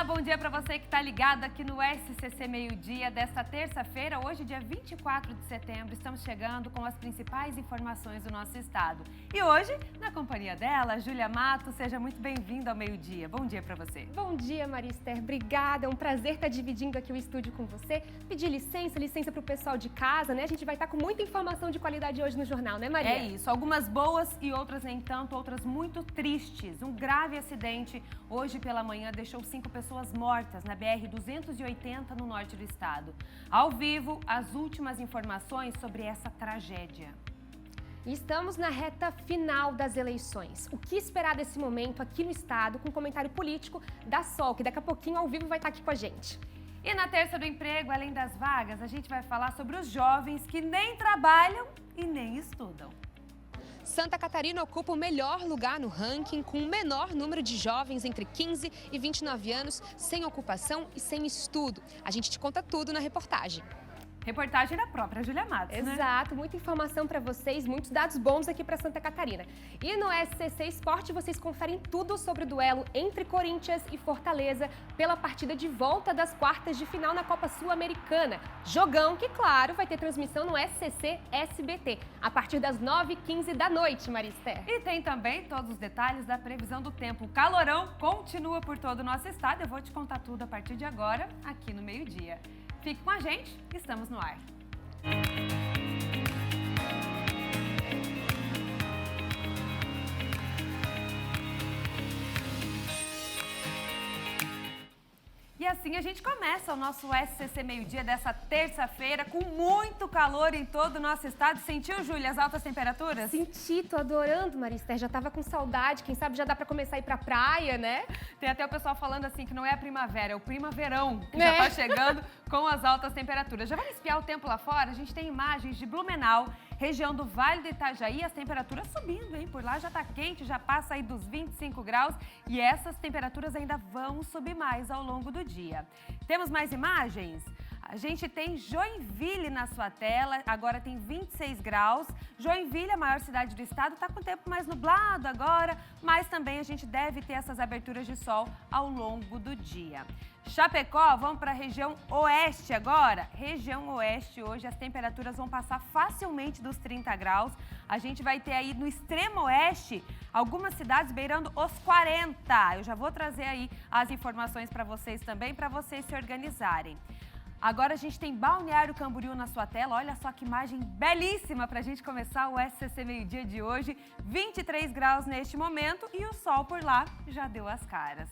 Olá, bom dia para você que está ligado aqui no SCC Meio-Dia desta terça-feira, hoje dia 24 de setembro. Estamos chegando com as principais informações do nosso estado. E hoje, na companhia dela, Júlia Matos, seja muito bem-vinda ao Meio-Dia. Bom dia para você. Bom dia, Marister. Obrigada. É um prazer estar dividindo aqui o estúdio com você. Pedir licença para o pessoal de casa, né? A gente vai estar com muita informação de qualidade hoje no jornal, né, Maria? É isso. Algumas boas e outras nem tanto, outras muito tristes. Um grave acidente hoje pela manhã deixou 5 pessoas mortas na BR-280 no norte do estado. Ao vivo, as últimas informações sobre essa tragédia. Estamos na reta final das eleições. O que esperar desse momento aqui no estado, com comentário político da Sol, que daqui a pouquinho ao vivo vai estar aqui com a gente. E na terça do emprego, além das vagas, a gente vai falar sobre os jovens que nem trabalham e nem estudam. Santa Catarina ocupa o melhor lugar no ranking, com o menor número de jovens entre 15 e 29 anos, sem ocupação e sem estudo. A gente te conta tudo na reportagem. Reportagem da própria Júlia Matos, né? Exato, muita informação para vocês, muitos dados bons aqui para Santa Catarina. E no SCC Esporte vocês conferem tudo sobre o duelo entre Corinthians e Fortaleza pela partida de volta das quartas de final na Copa Sul-Americana. Jogão que, claro, vai ter transmissão no SCC SBT, a partir das 9h15 da noite, Marister. E tem também todos os detalhes da previsão do tempo. O calorão continua por todo o nosso estado. Eu vou te contar tudo a partir de agora, aqui no Meio-Dia. Fique com a gente, estamos no ar. E assim a gente começa o nosso SCC Meio-Dia dessa terça-feira com muito calor em todo o nosso estado. Sentiu, Júlia, as altas temperaturas? Senti, tô adorando, Marister. Já tava com saudade. Quem sabe já dá pra começar a ir pra praia, né? Tem até o pessoal falando assim que não é a primavera, é o primaverão que já tá chegando com as altas temperaturas. Já vai espiar o tempo lá fora? A gente tem imagens de Blumenau, região do Vale do Itajaí, as temperaturas subindo, hein? Por lá já tá quente, já passa aí dos 25 graus e essas temperaturas ainda vão subir mais ao longo do dia. Temos mais imagens? A gente tem Joinville na sua tela, agora tem 26 graus. Joinville, a maior cidade do estado, está com o tempo mais nublado agora, mas também a gente deve ter essas aberturas de sol ao longo do dia. Chapecó, vamos para a região oeste agora. Região oeste, hoje as temperaturas vão passar facilmente dos 30 graus. A gente vai ter aí no extremo oeste algumas cidades beirando os 40. Eu já vou trazer aí as informações para vocês também, para vocês se organizarem. Agora a gente tem Balneário Camboriú na sua tela. Olha só que imagem belíssima para a gente começar o SCC Meio-Dia de hoje. 23 graus neste momento e o sol por lá já deu as caras.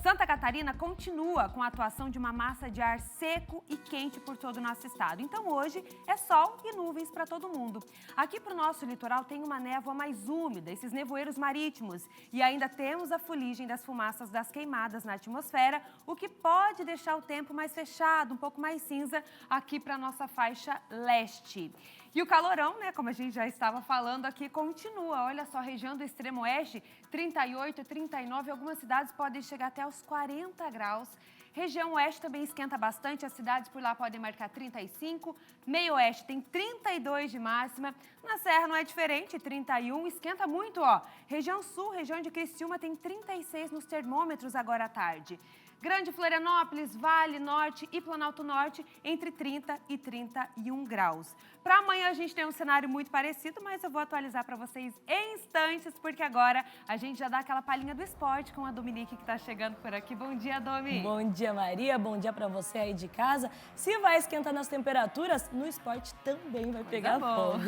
Santa Catarina continua com a atuação de uma massa de ar seco e quente por todo o nosso estado. Então hoje é sol e nuvens para todo mundo. Aqui para o nosso litoral tem uma névoa mais úmida, esses nevoeiros marítimos. E ainda temos a fuligem das fumaças das queimadas na atmosfera, o que pode deixar o tempo mais fechado, um pouco mais cinza aqui para a nossa faixa leste. E o calorão, né, como a gente já estava falando aqui, continua. Olha só, região do extremo oeste, 38, 39, algumas cidades podem chegar até aos 40 graus. Região oeste também esquenta bastante, as cidades por lá podem marcar 35. Meio oeste tem 32 de máxima. Na Serra não é diferente, 31, esquenta muito, ó. Região sul, região de Criciúma tem 36 nos termômetros agora à tarde. Grande Florianópolis, Vale Norte e Planalto Norte, entre 30 e 31 graus. Para amanhã a gente tem um cenário muito parecido, mas eu vou atualizar para vocês em instantes, porque agora a gente já dá aquela palhinha do esporte com a Dominique que está chegando por aqui. Bom dia, Domi! Bom dia, Maria. Bom dia para você aí de casa. Se vai esquentar nas temperaturas, no esporte também vai pegar fogo.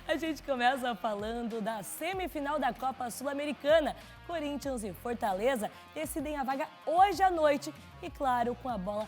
A gente começa falando da semifinal da Copa Sul-Americana. Corinthians e Fortaleza decidem a vaga hoje à noite e, claro, com a bola,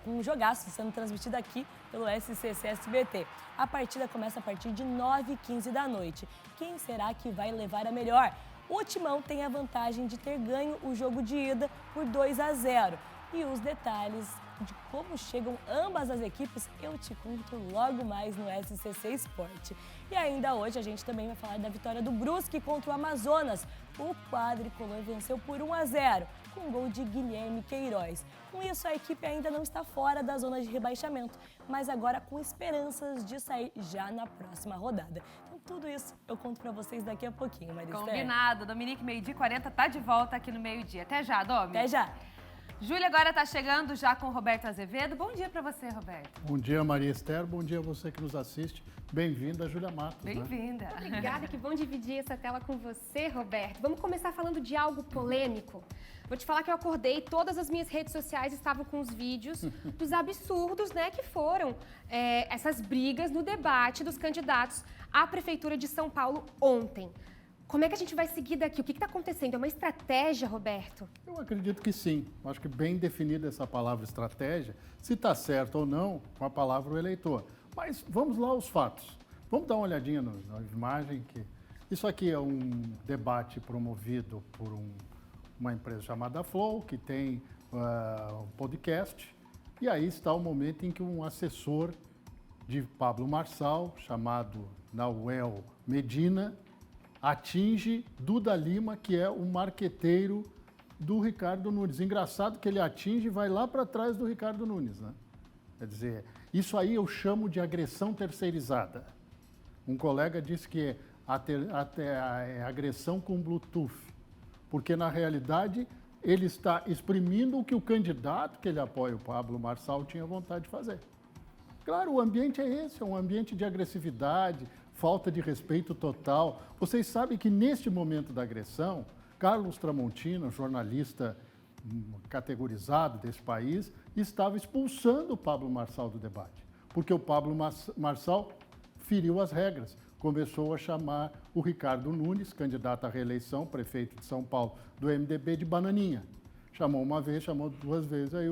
com um jogaço sendo transmitido aqui pelo SCC SBT. A partida começa a partir de 9h15 da noite. Quem será que vai levar a melhor? O Timão tem a vantagem de ter ganho o jogo de ida por 2-0. E os detalhes de como chegam ambas as equipes eu te conto logo mais no SCC Esporte. E ainda hoje a gente também vai falar da vitória do Brusque contra o Amazonas. O quadricolor venceu por 1-0, com gol de Guilherme Queiroz. Com isso, a equipe ainda não está fora da zona de rebaixamento, mas agora com esperanças de sair já na próxima rodada. Então, tudo isso eu conto pra vocês daqui a pouquinho, Marister. Combinado. Dominique, 12h40, tá de volta aqui no Meio-Dia. Até já, Domi. Até já. Júlia agora está chegando já com o Roberto Azevedo. Bom dia para você, Roberto. Bom dia, Maria Esther. Bom dia a você que nos assiste. Bem-vinda, Júlia Matos. Bem-vinda. Né? Obrigada, que bom dividir essa tela com você, Roberto. Vamos começar falando de algo polêmico. Vou te falar que eu acordei, todas as minhas redes sociais estavam com os vídeos dos absurdos, né, que foram essas brigas no debate dos candidatos à Prefeitura de São Paulo ontem. Como é que a gente vai seguir daqui? O que está acontecendo? É uma estratégia, Roberto? Eu acredito que sim. Acho que bem definida essa palavra estratégia, se está certo ou não, com a palavra o eleitor. Mas vamos lá aos fatos. Vamos dar uma olhadinha na imagem. Que isso aqui é um debate promovido por uma empresa chamada Flow, que tem um podcast. E aí está o momento em que um assessor de Pablo Marçal, chamado Nauel Medina, atinge Duda Lima, que é o marqueteiro do Ricardo Nunes. Engraçado que ele atinge e vai lá para trás do Ricardo Nunes, né? Quer dizer, isso aí eu chamo de agressão terceirizada. Um colega disse que é agressão com Bluetooth, porque na realidade ele está exprimindo o que o candidato que ele apoia, o Pablo Marçal, tinha vontade de fazer. Claro, o ambiente é esse, é um ambiente de agressividade, falta de respeito total. Vocês sabem que neste momento da agressão, Carlos Tramontina, jornalista categorizado desse país, estava expulsando o Pablo Marçal do debate, porque o Pablo Marçal feriu as regras, começou a chamar o Ricardo Nunes, candidato à reeleição, prefeito de São Paulo, do MDB, de bananinha. Chamou uma vez, chamou duas vezes, aí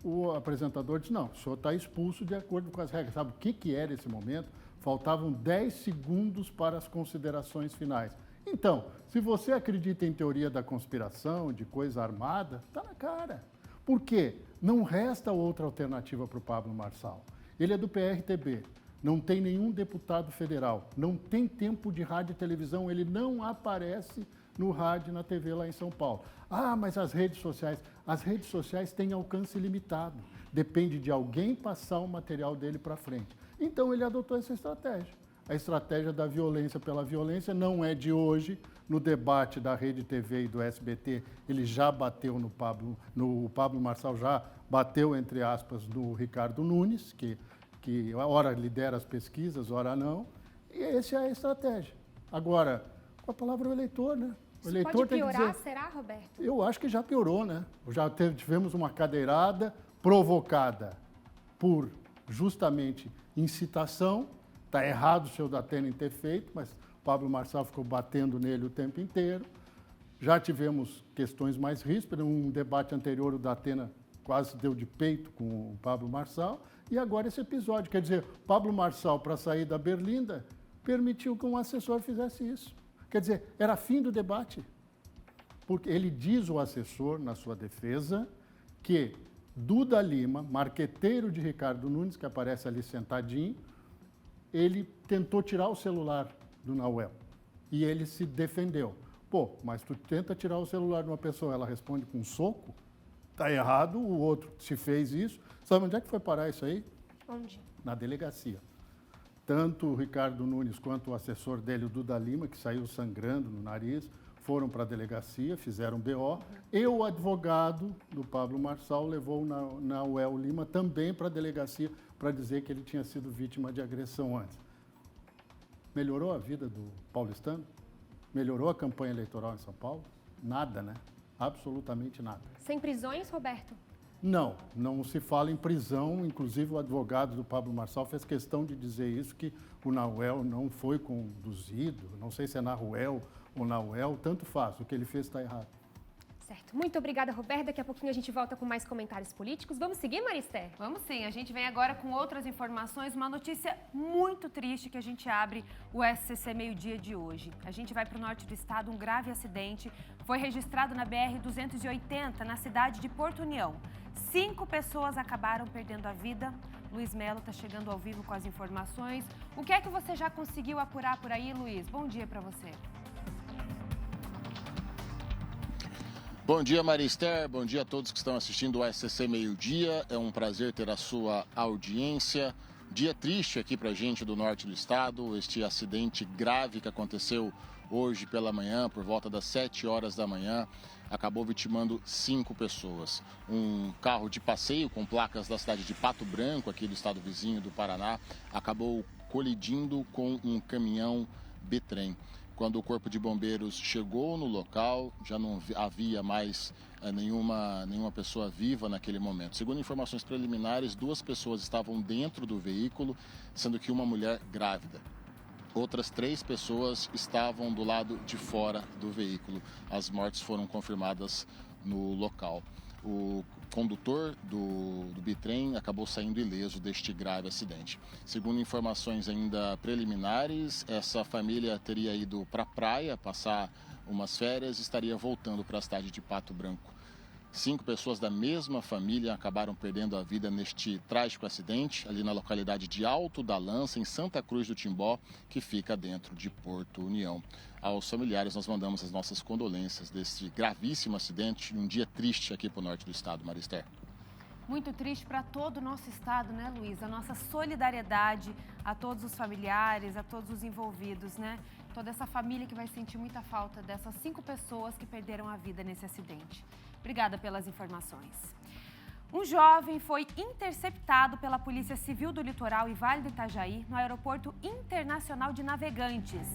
o apresentador disse, não, o senhor está expulso de acordo com as regras. Sabe o que era esse momento? Faltavam 10 segundos para as considerações finais. Então, se você acredita em teoria da conspiração, de coisa armada, está na cara. Por quê? Não resta outra alternativa para o Pablo Marçal. Ele é do PRTB, não tem nenhum deputado federal, não tem tempo de rádio e televisão, ele não aparece no rádio e na TV lá em São Paulo. Ah, mas as redes sociais têm alcance limitado. Depende de alguém passar o material dele para frente. Então ele adotou essa estratégia. A estratégia da violência pela violência não é de hoje. No debate da Rede TV e do SBT, ele já bateu no Pablo Marçal já bateu, entre aspas, no Ricardo Nunes, que ora lidera as pesquisas, ora não. E essa é a estratégia. Agora, com a palavra o eleitor, né? O eleitor pode piorar, tem que dizer, será, Roberto? Eu acho que já piorou, né? Já tivemos uma cadeirada provocada por justamente incitação. Está errado o seu Datena em ter feito, mas o Pablo Marçal ficou batendo nele o tempo inteiro. Já tivemos questões mais ríspidas. Um debate anterior, o Datena quase deu de peito com o Pablo Marçal. E agora esse episódio. Quer dizer, o Pablo Marçal, para sair da berlinda, permitiu que um assessor fizesse isso. Quer dizer, era fim do debate. Porque ele diz, o assessor, na sua defesa, que Duda Lima, marqueteiro de Ricardo Nunes, que aparece ali sentadinho, ele tentou tirar o celular do Nauel e ele se defendeu. Pô, mas tu tenta tirar o celular de uma pessoa, ela responde com um soco? Tá errado, o outro se fez isso. Sabe onde é que foi parar isso aí? Onde? Na delegacia. Tanto o Ricardo Nunes quanto o assessor dele, o Duda Lima, que saiu sangrando no nariz, foram para a delegacia, fizeram BO, e o advogado do Pablo Marçal levou o Nauel Lima também para a delegacia para dizer que ele tinha sido vítima de agressão antes. Melhorou a vida do paulistano? Melhorou a campanha eleitoral em São Paulo? Nada, né? Absolutamente nada. Sem prisões, Roberto? Não se fala em prisão. Inclusive, o advogado do Pablo Marçal fez questão de dizer isso, que o Nauel não foi conduzido, não sei se é Naruel ou Nauel, tanto faz, o que ele fez está errado. Certo. Muito obrigada, Roberto. Daqui a pouquinho a gente volta com mais comentários políticos. Vamos seguir, Maristé? Vamos sim. A gente vem agora com outras informações. Uma notícia muito triste que a gente abre o SCC Meio-Dia de hoje. A gente vai para o norte do estado. Um grave acidente foi registrado na BR-280, na cidade de Porto União. 5 pessoas acabaram perdendo a vida. Luiz Melo está chegando ao vivo com as informações. O que é que você já conseguiu apurar por aí, Luiz? Bom dia para você. Bom dia, Maria Esther. Bom dia a todos que estão assistindo o SCC Meio-Dia. É um prazer ter a sua audiência. Dia triste aqui pra gente do norte do estado. Este acidente grave que aconteceu hoje pela manhã, por volta das 7 horas da manhã, acabou vitimando 5 pessoas. Um carro de passeio com placas da cidade de Pato Branco, aqui do estado vizinho do Paraná, acabou colidindo com um caminhão bitrem. Quando o Corpo de Bombeiros chegou no local, já não havia mais nenhuma pessoa viva naquele momento. Segundo informações preliminares, 2 pessoas estavam dentro do veículo, sendo que uma mulher grávida. Outras 3 pessoas estavam do lado de fora do veículo. As mortes foram confirmadas no local. O condutor do bitrem acabou saindo ileso deste grave acidente. Segundo informações ainda preliminares, essa família teria ido para a praia passar umas férias e estaria voltando para a cidade de Pato Branco. 5 pessoas da mesma família acabaram perdendo a vida neste trágico acidente, ali na localidade de Alto da Lança, em Santa Cruz do Timbó, que fica dentro de Porto União. Aos familiares, nós mandamos as nossas condolências desse gravíssimo acidente, um dia triste aqui para o norte do estado, Marister. Muito triste para todo o nosso estado, né, Luiz? A nossa solidariedade a todos os familiares, a todos os envolvidos, né? Toda essa família que vai sentir muita falta dessas 5 pessoas que perderam a vida nesse acidente. Obrigada pelas informações. Um jovem foi interceptado pela Polícia Civil do Litoral e Vale do Itajaí no Aeroporto Internacional de Navegantes.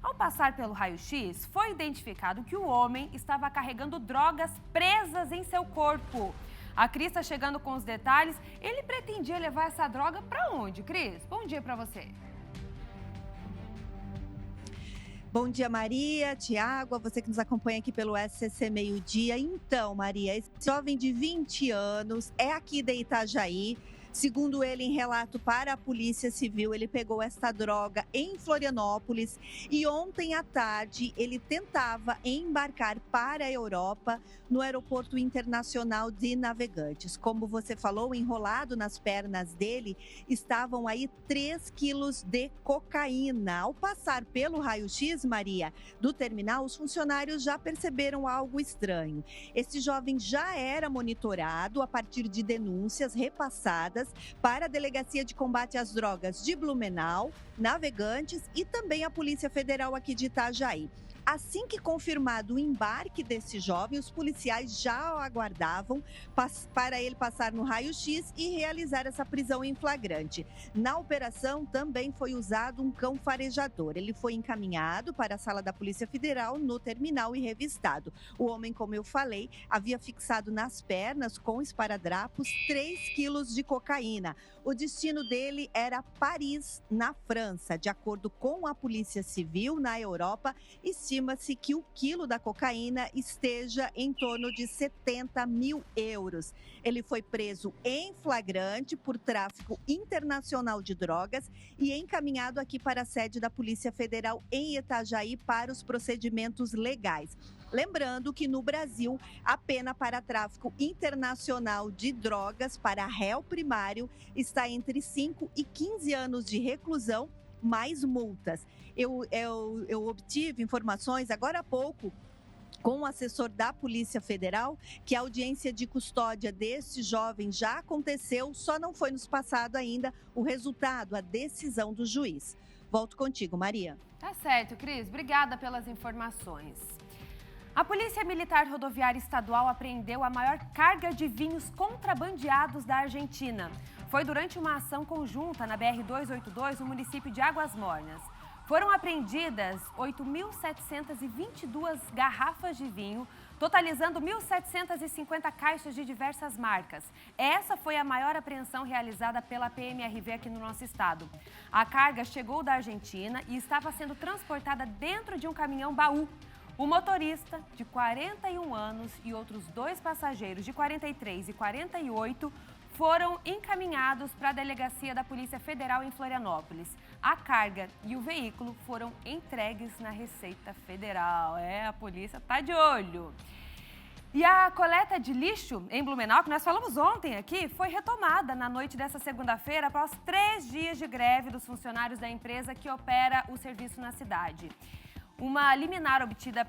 Ao passar pelo raio-x, foi identificado que o homem estava carregando drogas presas em seu corpo. A Cris está chegando com os detalhes. Ele pretendia levar essa droga para onde, Cris? Bom dia para você. Bom dia, Maria, Tiago, você que nos acompanha aqui pelo SCC Meio Dia. Então, Maria, esse jovem de 20 anos é aqui de Itajaí. Segundo ele, em relato para a Polícia Civil, ele pegou essa droga em Florianópolis e ontem à tarde ele tentava embarcar para a Europa no Aeroporto Internacional de Navegantes. Como você falou, enrolado nas pernas dele estavam aí 3 quilos de cocaína. Ao passar pelo raio-x, Maria, do terminal, os funcionários já perceberam algo estranho. Esse jovem já era monitorado a partir de denúncias repassadas para a Delegacia de Combate às Drogas de Blumenau, Navegantes e também a Polícia Federal aqui de Itajaí. Assim que confirmado o embarque desse jovem, os policiais já o aguardavam para ele passar no raio-x e realizar essa prisão em flagrante. Na operação também foi usado um cão farejador. Ele foi encaminhado para a sala da Polícia Federal no terminal e revistado. O homem, como eu falei, havia fixado nas pernas com esparadrapos 3 quilos de cocaína. O destino dele era Paris, na França. De acordo com a Polícia Civil, na Europa, estima-se que o quilo da cocaína esteja em torno de 70 mil euros. Ele foi preso em flagrante por tráfico internacional de drogas e encaminhado aqui para a sede da Polícia Federal em Itajaí para os procedimentos legais. Lembrando que no Brasil, a pena para tráfico internacional de drogas para réu primário está entre 5 e 15 anos de reclusão, mais multas. Eu obtive informações agora há pouco com o assessor da Polícia Federal que a audiência de custódia desse jovem já aconteceu, só não foi nos passado ainda o resultado, a decisão do juiz. Volto contigo, Maria. Tá certo, Cris. Obrigada pelas informações. A Polícia Militar Rodoviária Estadual apreendeu a maior carga de vinhos contrabandeados da Argentina. Foi durante uma ação conjunta na BR-282, no município de Águas Mornas. Foram apreendidas 8.722 garrafas de vinho, totalizando 1.750 caixas de diversas marcas. Essa foi a maior apreensão realizada pela PMRV aqui no nosso estado. A carga chegou da Argentina e estava sendo transportada dentro de um caminhão-baú. O motorista, de 41 anos, e outros 2 passageiros, de 43 e 48, foram encaminhados para a delegacia da Polícia Federal em Florianópolis. A carga e o veículo foram entregues na Receita Federal. A polícia está de olho. E a coleta de lixo em Blumenau, que nós falamos ontem aqui, foi retomada na noite dessa segunda-feira após 3 dias de greve dos funcionários da empresa que opera o serviço na cidade. Uma liminar obtida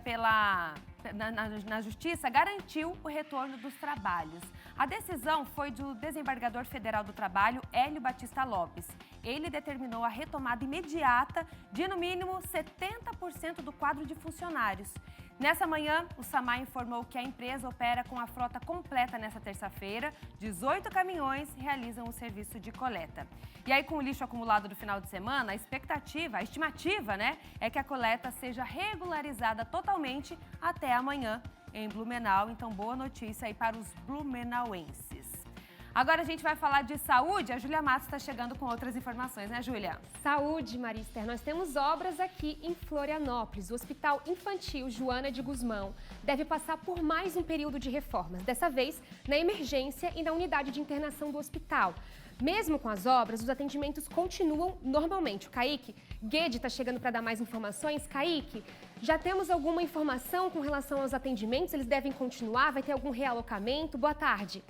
na Justiça garantiu o retorno dos trabalhos. A decisão foi do desembargador federal do Trabalho, Hélio Batista Lopes. Ele determinou a retomada imediata de, no mínimo, 70% do quadro de funcionários. Nessa manhã, o SAMAI informou que a empresa opera com a frota completa nesta terça-feira. 18 caminhões realizam o serviço de coleta. E aí, com o lixo acumulado do final de semana, a estimativa, é que a coleta seja regularizada totalmente até amanhã em Blumenau. Então, boa notícia aí para os blumenauenses. Agora a gente vai falar de saúde. A Júlia Matos está chegando com outras informações, né, Júlia? Saúde, Maria Esther. Nós temos obras aqui em Florianópolis. O Hospital Infantil Joana de Guzmão deve passar por mais um período de reformas. Dessa vez, na emergência e na unidade de internação do hospital. Mesmo com as obras, os atendimentos continuam normalmente. O Kaique Guede está chegando para dar mais informações. Kaique, já temos alguma informação com relação aos atendimentos? Eles devem continuar? Vai ter algum realocamento? Boa tarde.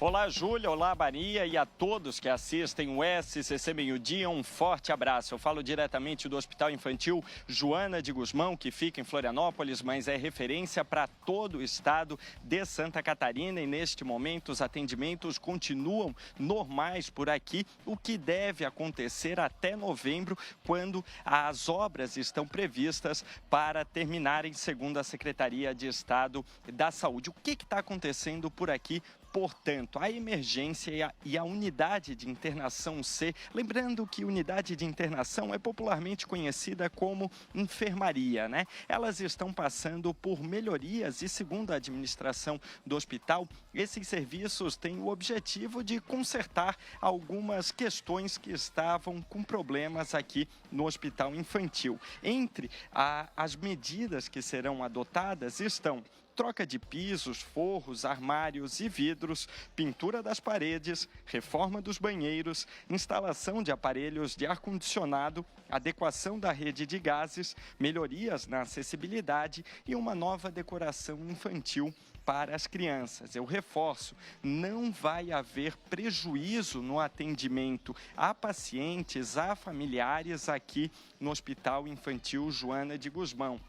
Olá, Júlia, olá, Maria, e a todos que assistem o SCC Meio Dia, um forte abraço. Eu falo diretamente do Hospital Infantil Joana de Guzmão, que fica em Florianópolis, mas é referência para todo o estado de Santa Catarina, e neste momento os atendimentos continuam normais por aqui, o que deve acontecer até novembro, quando as obras estão previstas para terminarem, segundo a Secretaria de Estado da Saúde. O que está acontecendo por aqui? Portanto, a emergência e a unidade de internação C, lembrando que unidade de internação é popularmente conhecida como enfermaria, né? Elas estão passando por melhorias e, segundo a administração do hospital, esses serviços têm o objetivo de consertar algumas questões que estavam com problemas aqui no hospital infantil. Entre as medidas que serão adotadas estão troca de pisos, forros, armários e vidros, pintura das paredes, reforma dos banheiros, instalação de aparelhos de ar-condicionado, adequação da rede de gases, melhorias na acessibilidade e uma nova decoração infantil para as crianças. Eu reforço, não vai haver prejuízo no atendimento a pacientes, a familiares aqui no Hospital Infantil Joana de Guzmão.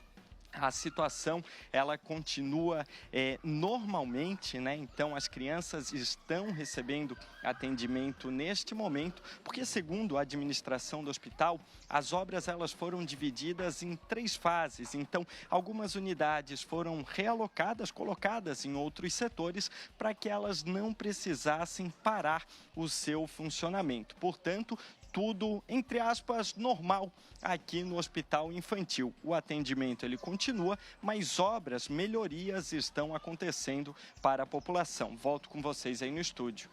A situação, ela continua normalmente, né? Então, as crianças estão recebendo atendimento neste momento, porque, segundo a administração do hospital, as obras elas foram divididas em 3 fases. Então, algumas unidades foram realocadas, colocadas em outros setores, para que elas não precisassem parar o seu funcionamento. Portanto, tudo, entre aspas, normal aqui no Hospital Infantil. O atendimento ele continua, mas obras, melhorias estão acontecendo para a população. Volto com vocês aí no estúdio.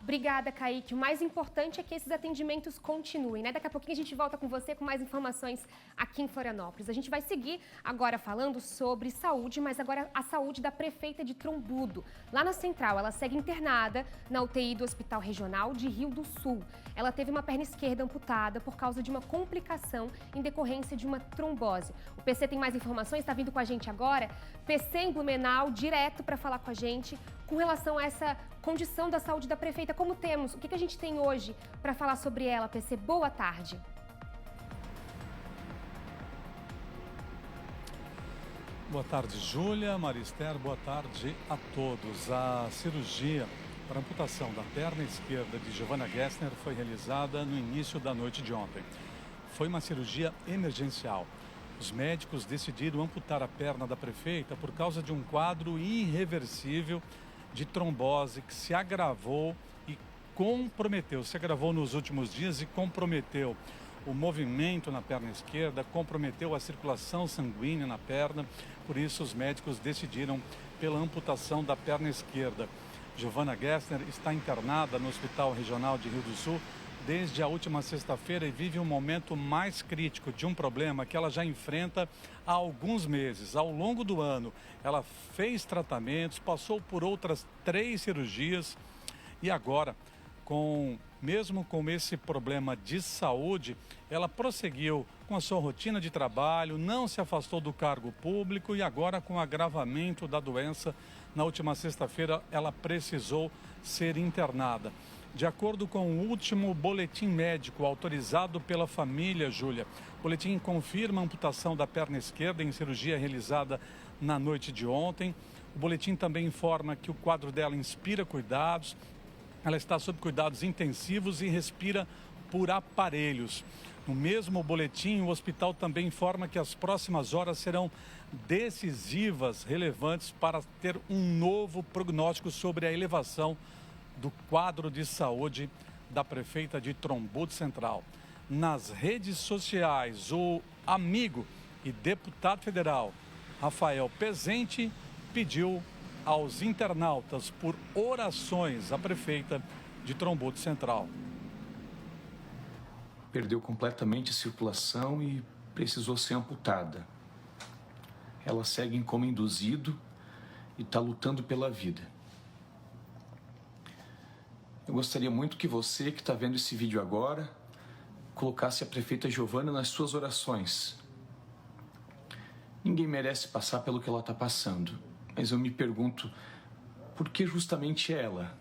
Obrigada, Kaique. O mais importante é que esses atendimentos continuem, né? Daqui a pouquinho a gente volta com você com mais informações aqui em Florianópolis. A gente vai seguir agora falando sobre saúde, mas agora a saúde da prefeita de Trombudo. Lá na Central, ela segue internada na UTI do Hospital Regional de Rio do Sul. Ela teve uma perna esquerda amputada por causa de uma complicação em decorrência de uma trombose. O PC tem mais informações, está vindo com a gente agora. PC em Blumenau, direto para falar com a gente com relação a essa condição da saúde da prefeita. Como temos? O que a gente tem hoje para falar sobre ela, PC? Boa tarde. Boa tarde, Júlia, Maria Esther, boa tarde a todos. A cirurgia para amputação da perna esquerda de Giovanna Gessner foi realizada no início da noite de ontem. Foi uma cirurgia emergencial. Os médicos decidiram amputar a perna da prefeita por causa de um quadro irreversível de trombose que se agravou e se agravou nos últimos dias e comprometeu o movimento na perna esquerda, comprometeu a circulação sanguínea na perna. Por isso, os médicos decidiram pela amputação da perna esquerda. Giovanna Gessner está internada no Hospital Regional de Rio do Sul desde a última sexta-feira e vive um momento mais crítico de um problema que ela já enfrenta há alguns meses. Ao longo do ano, ela fez tratamentos, passou por outras 3 cirurgias e agora, mesmo com esse problema de saúde, ela prosseguiu com a sua rotina de trabalho, não se afastou do cargo público e agora, com o agravamento da doença, na última sexta-feira, ela precisou ser internada. De acordo com o último boletim médico autorizado pela família, Júlia, o boletim confirma a amputação da perna esquerda em cirurgia realizada na noite de ontem. O boletim também informa que o quadro dela inspira cuidados, ela está sob cuidados intensivos e respira por aparelhos. No mesmo boletim, o hospital também informa que as próximas horas serão decisivas, relevantes para ter um novo prognóstico sobre a elevação do quadro de saúde da prefeita de Trombudo Central. Nas redes sociais, o amigo e deputado federal Rafael Pezente pediu aos internautas por orações à prefeita de Trombudo Central. Perdeu completamente a circulação e precisou ser amputada. Ela segue em coma induzido e está lutando pela vida. Eu gostaria muito que você, que está vendo esse vídeo agora, colocasse a prefeita Giovana nas suas orações. Ninguém merece passar pelo que ela está passando, mas eu me pergunto, por que justamente ela?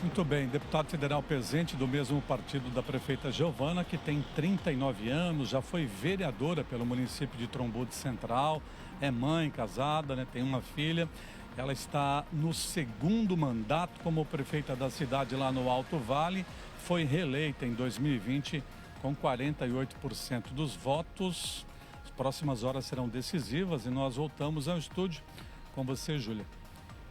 Muito bem, deputado federal Pezente, do mesmo partido da prefeita Giovana, que tem 39 anos, já foi vereadora pelo município de Trombudo Central, é mãe, casada, né, tem uma filha. Ela está no segundo mandato como prefeita da cidade lá no Alto Vale, foi reeleita em 2020 com 48% dos votos. As próximas horas serão decisivas e nós voltamos ao estúdio com você, Júlia.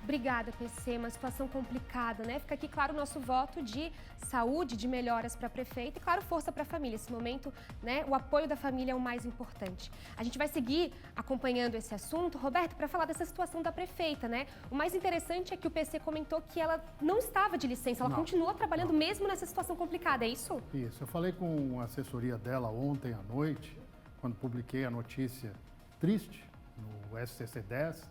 Obrigada, PC. Uma situação complicada, né? Fica aqui, claro, o nosso voto de saúde, de melhoras para a prefeita e, claro, força para a família. Esse momento, né, o apoio da família é o mais importante. A gente vai seguir acompanhando esse assunto, Roberto, para falar dessa situação da prefeita, né? O mais interessante é que o PC comentou que ela não estava de licença, ela continua trabalhando mesmo nessa situação complicada, é isso? Isso. Eu falei com a assessoria dela ontem à noite, quando publiquei a notícia triste no SCC-10,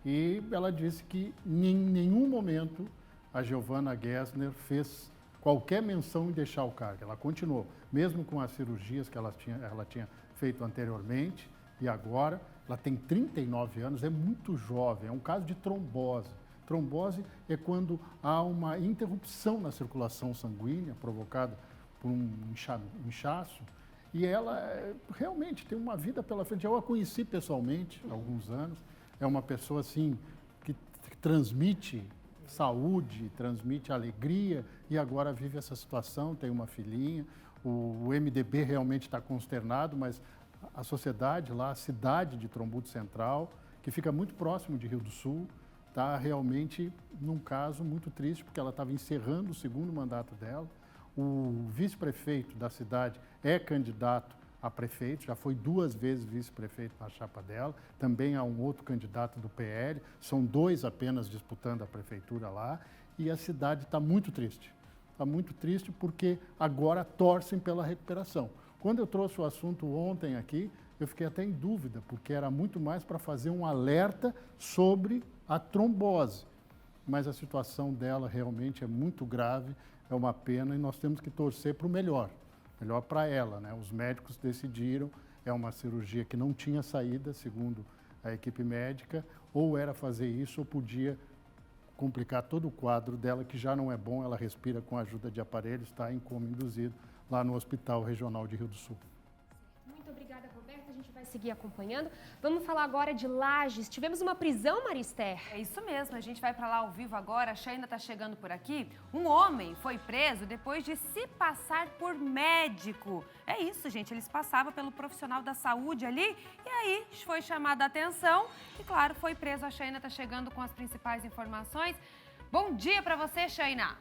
e ela disse que em nenhum momento a Giovana Gessner fez qualquer menção em deixar o cargo. Ela continuou, mesmo com as cirurgias que ela tinha feito anteriormente e agora. Ela tem 39 anos, é muito jovem, é um caso de trombose. Trombose é quando há uma interrupção na circulação sanguínea provocada por um inchaço. E ela realmente tem uma vida pela frente. Eu a conheci pessoalmente há alguns anos. É uma pessoa, assim, que transmite saúde, transmite alegria e agora vive essa situação, tem uma filhinha. O MDB realmente está consternado, mas a sociedade lá, a cidade de Trombudo Central, que fica muito próximo de Rio do Sul, está realmente num caso muito triste, porque ela estava encerrando o segundo mandato dela. O vice-prefeito da cidade é candidato a prefeito, já foi 2 vezes vice-prefeito na chapa dela, também há um outro candidato do PL, são 2 apenas disputando a prefeitura lá, e a cidade está muito triste. Está muito triste porque agora torcem pela recuperação. Quando eu trouxe o assunto ontem aqui, eu fiquei até em dúvida, porque era muito mais para fazer um alerta sobre a trombose. Mas a situação dela realmente é muito grave, é uma pena e nós temos que torcer para o melhor para ela, né? Os médicos decidiram, é uma cirurgia que não tinha saída, segundo a equipe médica, ou era fazer isso ou podia complicar todo o quadro dela, que já não é bom, ela respira com a ajuda de aparelhos, está em coma induzido lá no Hospital Regional de Rio do Sul. Muito obrigada, Roberta. A gente vai seguir acompanhando. Vamos falar agora de Lages. Tivemos uma prisão, Marister? É isso mesmo, a gente vai para lá ao vivo agora. A Sheina está chegando por aqui. Um homem foi preso depois de se passar por médico. É isso, gente, ele se passava pelo profissional da saúde ali e aí foi chamada a atenção e, claro, foi preso. A Sheina está chegando com as principais informações. Bom dia para você, Sheina.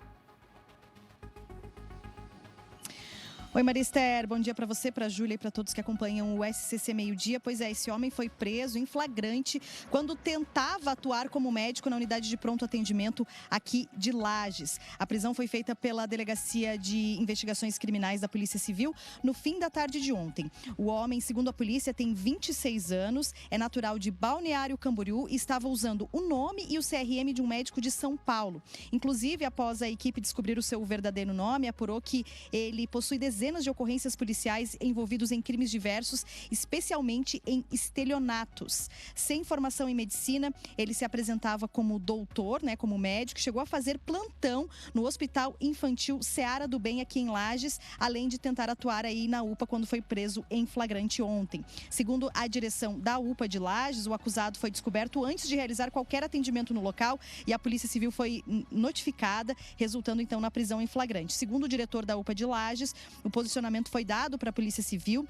Oi, Marister, bom dia para você, para a Júlia e para todos que acompanham o SCC Meio-Dia. Pois é, esse homem foi preso em flagrante quando tentava atuar como médico na unidade de pronto atendimento aqui de Lages. A prisão foi feita pela Delegacia de Investigações Criminais da Polícia Civil no fim da tarde de ontem. O homem, segundo a polícia, tem 26 anos, é natural de Balneário Camboriú e estava usando o nome e o CRM de um médico de São Paulo. Inclusive, após a equipe descobrir o seu verdadeiro nome, apurou que ele possui dezenas dezenas de ocorrências policiais envolvidos em crimes diversos, especialmente em estelionatos. Sem formação em medicina, ele se apresentava como doutor, né, como médico, chegou a fazer plantão no Hospital Infantil Seara do Bem aqui em Lages, além de tentar atuar aí na UPA quando foi preso em flagrante ontem. Segundo a direção da UPA de Lages, o acusado foi descoberto antes de realizar qualquer atendimento no local e a Polícia Civil foi notificada, resultando então na prisão em flagrante. Segundo o diretor da UPA de Lages, o posicionamento foi dado para a Polícia Civil.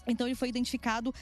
Então, ele foi identificado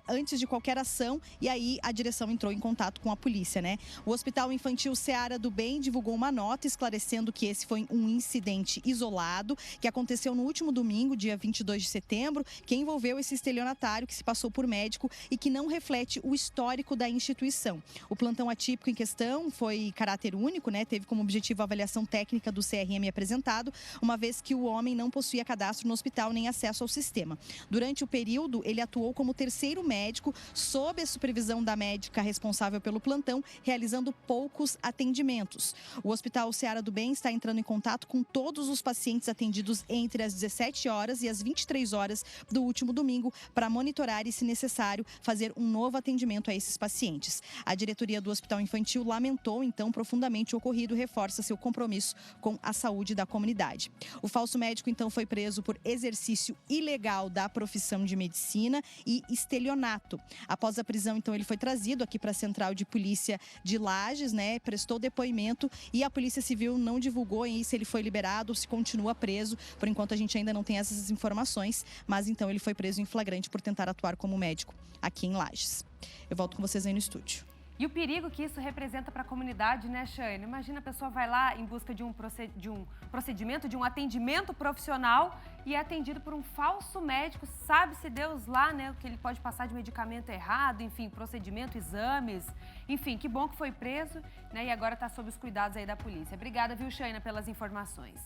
antes de qualquer ação e aí a direção entrou em contato com a polícia, né? O Hospital Infantil Seara do Bem divulgou uma nota esclarecendo que esse foi um incidente isolado que aconteceu no último domingo, dia 22 de setembro, que envolveu esse estelionatário que se passou por médico e que não reflete o histórico da instituição. O plantão atípico em questão foi caráter único, né? Teve como objetivo a avaliação técnica do CRM apresentado, uma vez que o homem não possuía cadastro no hospital nem acesso ao sistema. Durante o período, ele atuou como terceiro médico, sob a supervisão da médica responsável pelo plantão, realizando poucos atendimentos. O Hospital Seara do Bem está entrando em contato com todos os pacientes atendidos entre as 17 horas e as 23 horas do último domingo para monitorar e, se necessário, fazer um novo atendimento a esses pacientes. A diretoria do Hospital Infantil lamentou, então, profundamente o ocorrido e reforça seu compromisso com a saúde da comunidade. O falso médico, então, foi preso por exercício ilegal da profissão de medicina e estelionato. Após a prisão, então, ele foi trazido aqui para a Central de Polícia de Lages, né? Prestou depoimento e a Polícia Civil não divulgou aí se ele foi liberado ou se continua preso. Por enquanto, a gente ainda não tem essas informações, mas então ele foi preso em flagrante por tentar atuar como médico aqui em Lages. Eu volto com vocês aí no estúdio. E o perigo que isso representa para a comunidade, né, Shane? Imagina a pessoa vai lá em busca de um procedimento, de um atendimento profissional e é atendido por um falso médico, sabe-se Deus lá, né, o que ele pode passar de medicamento errado, enfim, procedimento, exames, enfim, que bom que foi preso, né, e agora está sob os cuidados aí da polícia. Obrigada, viu, Shane, pelas informações.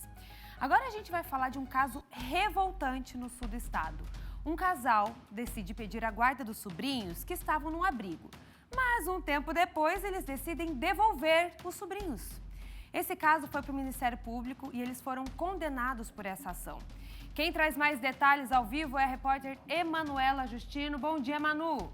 Agora a gente vai falar de um caso revoltante no sul do estado. Um casal decide pedir a guarda dos sobrinhos que estavam num abrigo. Mas um tempo depois, eles decidem devolver os sobrinhos. Esse caso foi para o Ministério Público e eles foram condenados por essa ação. Quem traz mais detalhes ao vivo é a repórter Emanuela Justino. Bom dia, Manu.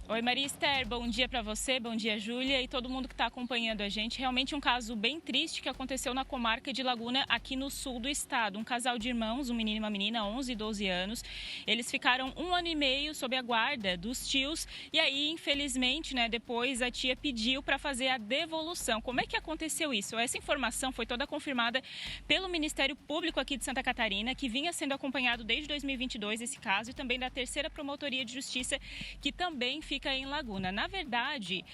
Oi, Maria Esther, bom dia para você, bom dia, Júlia e todo mundo que está acompanhando a gente. Realmente um caso bem triste que aconteceu na comarca de Laguna, aqui no sul do estado. Um casal de irmãos, um menino e uma menina, 11 e 12 anos. Eles ficaram 1 ano e meio sob a guarda dos tios e aí, infelizmente, né, depois a tia pediu para fazer a devolução. Como é que aconteceu isso? Essa informação foi toda confirmada pelo Ministério Público aqui de Santa Catarina, que vinha sendo acompanhado desde 2022 esse caso, e também da Terceira Promotoria de Justiça, que também fica em Laguna. Na verdade,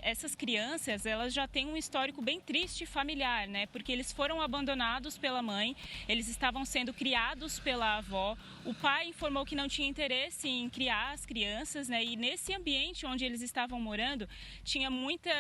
essas crianças, elas já têm um histórico bem triste familiar, né? Porque eles foram abandonados pela mãe, eles estavam sendo criados pela avó, o pai informou que não tinha interesse em criar as crianças, né? E nesse ambiente onde eles estavam morando, tinha muita...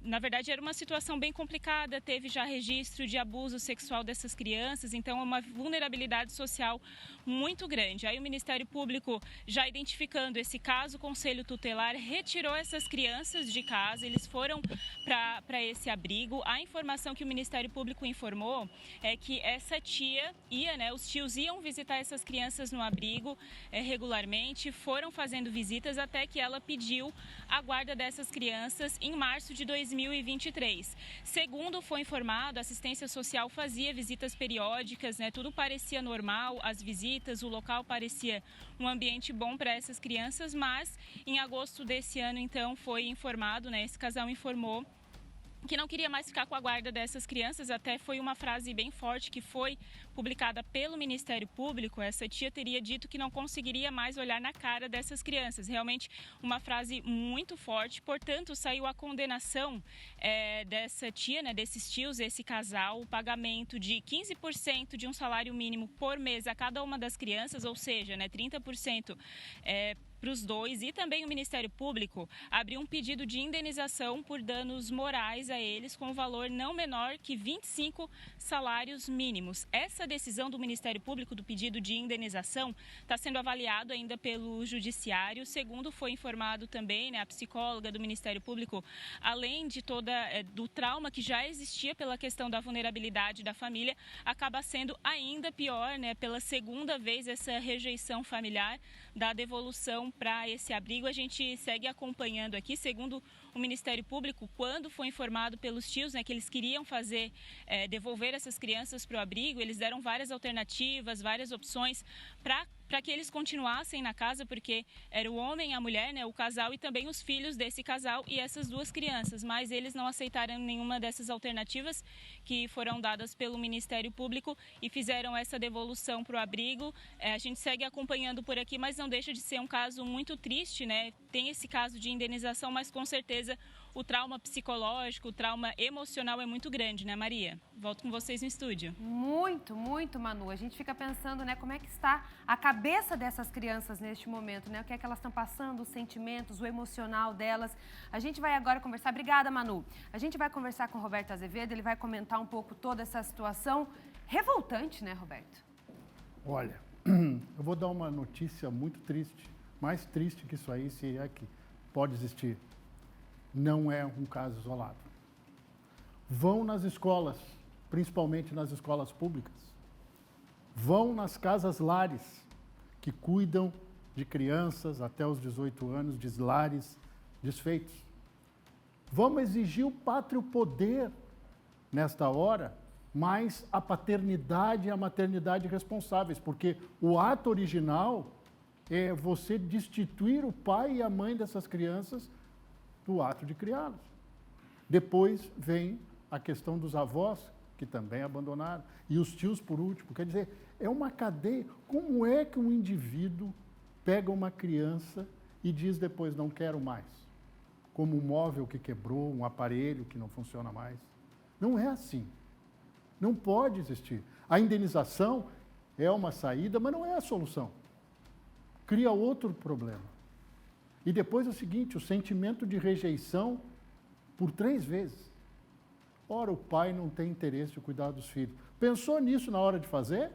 na verdade, era uma situação bem complicada, teve já registro de abuso sexual dessas crianças, então é uma vulnerabilidade social muito grande. Aí o Ministério Público, já identificando esse caso, o Conselho Tutelar retirou essas crianças de casa, eles foram para esse abrigo. A informação que o Ministério Público informou é que essa tia ia, né, os tios iam visitar essas crianças no abrigo regularmente, foram fazendo visitas até que ela pediu a guarda dessas crianças em março de 2023. Segundo foi informado, a assistência social fazia visitas periódicas, né, tudo parecia normal, as visitas, o local parecia um ambiente bom para essas crianças, mas em agosto desse ano, então, foi informado, né, esse casal informou que não queria mais ficar com a guarda dessas crianças. Até foi uma frase bem forte que foi publicada pelo Ministério Público. Essa tia teria dito que não conseguiria mais olhar na cara dessas crianças. Realmente uma frase muito forte. Portanto, saiu a condenação dessa tia, né, desses tios, esse casal, o pagamento de 15% de um salário mínimo por mês a cada uma das crianças, ou seja, né, 30% para os dois, e também o Ministério Público abriu um pedido de indenização por danos morais a eles com valor não menor que 25 salários mínimos. Essa decisão do Ministério Público do pedido de indenização está sendo avaliado ainda pelo Judiciário. Segundo foi informado também, né, a psicóloga do Ministério Público, além de do trauma que já existia pela questão da vulnerabilidade da família, acaba sendo ainda pior, né, pela segunda vez essa rejeição familiar da devolução para esse abrigo. A gente segue acompanhando aqui, segundo o Ministério Público, quando foi informado pelos tios, né, que eles queriam devolver essas crianças para o abrigo, eles deram várias alternativas, várias opções para que eles continuassem na casa, porque era o homem, a mulher, né, o casal e também os filhos desse casal e essas duas crianças, mas eles não aceitaram nenhuma dessas alternativas que foram dadas pelo Ministério Público e fizeram essa devolução para o abrigo. A gente segue acompanhando por aqui, mas não deixa de ser um caso muito triste, né? Tem esse caso de indenização, mas com certeza o trauma psicológico, o trauma emocional é muito grande, né, Maria? Volto com vocês no estúdio. Muito, muito, Manu. A gente fica pensando, né, como é que está a cabeça dessas crianças neste momento, né? O que é que elas estão passando, os sentimentos, o emocional delas. A gente vai agora conversar. Obrigada, Manu. A gente vai conversar com o Roberto Azevedo, ele vai comentar um pouco toda essa situação revoltante, né, Roberto? Olha, eu vou dar uma notícia muito triste, mais triste que isso aí, se é que pode existir. Não é um caso isolado. Vão nas escolas, principalmente nas escolas públicas. Vão nas casas-lares, que cuidam de crianças até os 18 anos, de lares desfeitos. Vamos exigir o pátrio poder nesta hora, mas a paternidade e a maternidade responsáveis, porque o ato original é você destituir o pai e a mãe dessas crianças do ato de criá-los. Depois vem a questão dos avós, que também abandonaram, e os tios por último. Quer dizer, é uma cadeia. Como é que um indivíduo pega uma criança e diz depois, não quero mais? Como um móvel que quebrou, um aparelho que não funciona mais. Não é assim. Não pode existir. A indenização é uma saída, mas não é a solução. Cria outro problema. E depois é o seguinte, o sentimento de rejeição por 3 vezes. Ora, o pai não tem interesse de cuidar dos filhos. Pensou nisso na hora de fazer?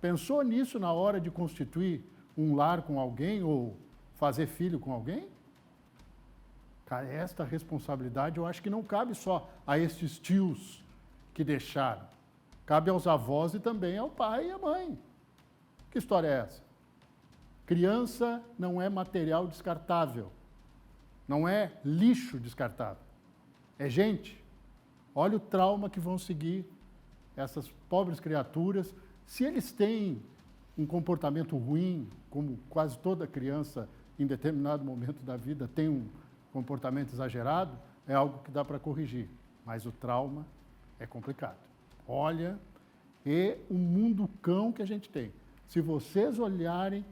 Pensou nisso na hora de constituir um lar com alguém ou fazer filho com alguém? Cara, esta responsabilidade eu acho que não cabe só a estes tios que deixaram. Cabe aos avós e também ao pai e à mãe. Que história é essa? Criança não é material descartável, não é lixo descartável, é gente. Olha o trauma que vão seguir essas pobres criaturas. Se eles têm um comportamento ruim, como quase toda criança em determinado momento da vida tem um comportamento exagerado, é algo que dá para corrigir, mas o trauma é complicado. Olha, é um mundo cão que a gente tem. Se vocês olharem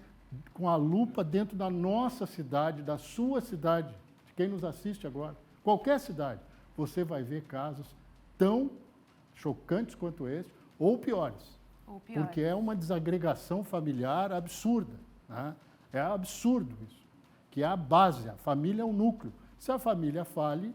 com a lupa dentro da nossa cidade, da sua cidade, de quem nos assiste agora, qualquer cidade, você vai ver casos tão chocantes quanto esse, ou piores. Porque é uma desagregação familiar absurda. Né? É absurdo isso. Que é a base, a família é o núcleo. Se a família fale,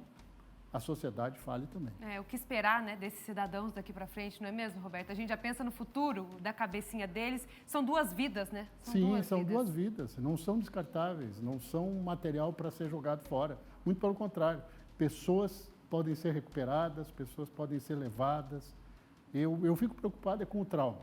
a sociedade fale também. O que esperar, né, desses cidadãos daqui para frente, não é mesmo, Roberto? A gente já pensa no futuro da cabecinha deles. São 2 vidas, né? São 2 vidas. Não são descartáveis, não são material para ser jogado fora. Muito pelo contrário. Pessoas podem ser recuperadas, pessoas podem ser levadas. Eu fico preocupado com o trauma.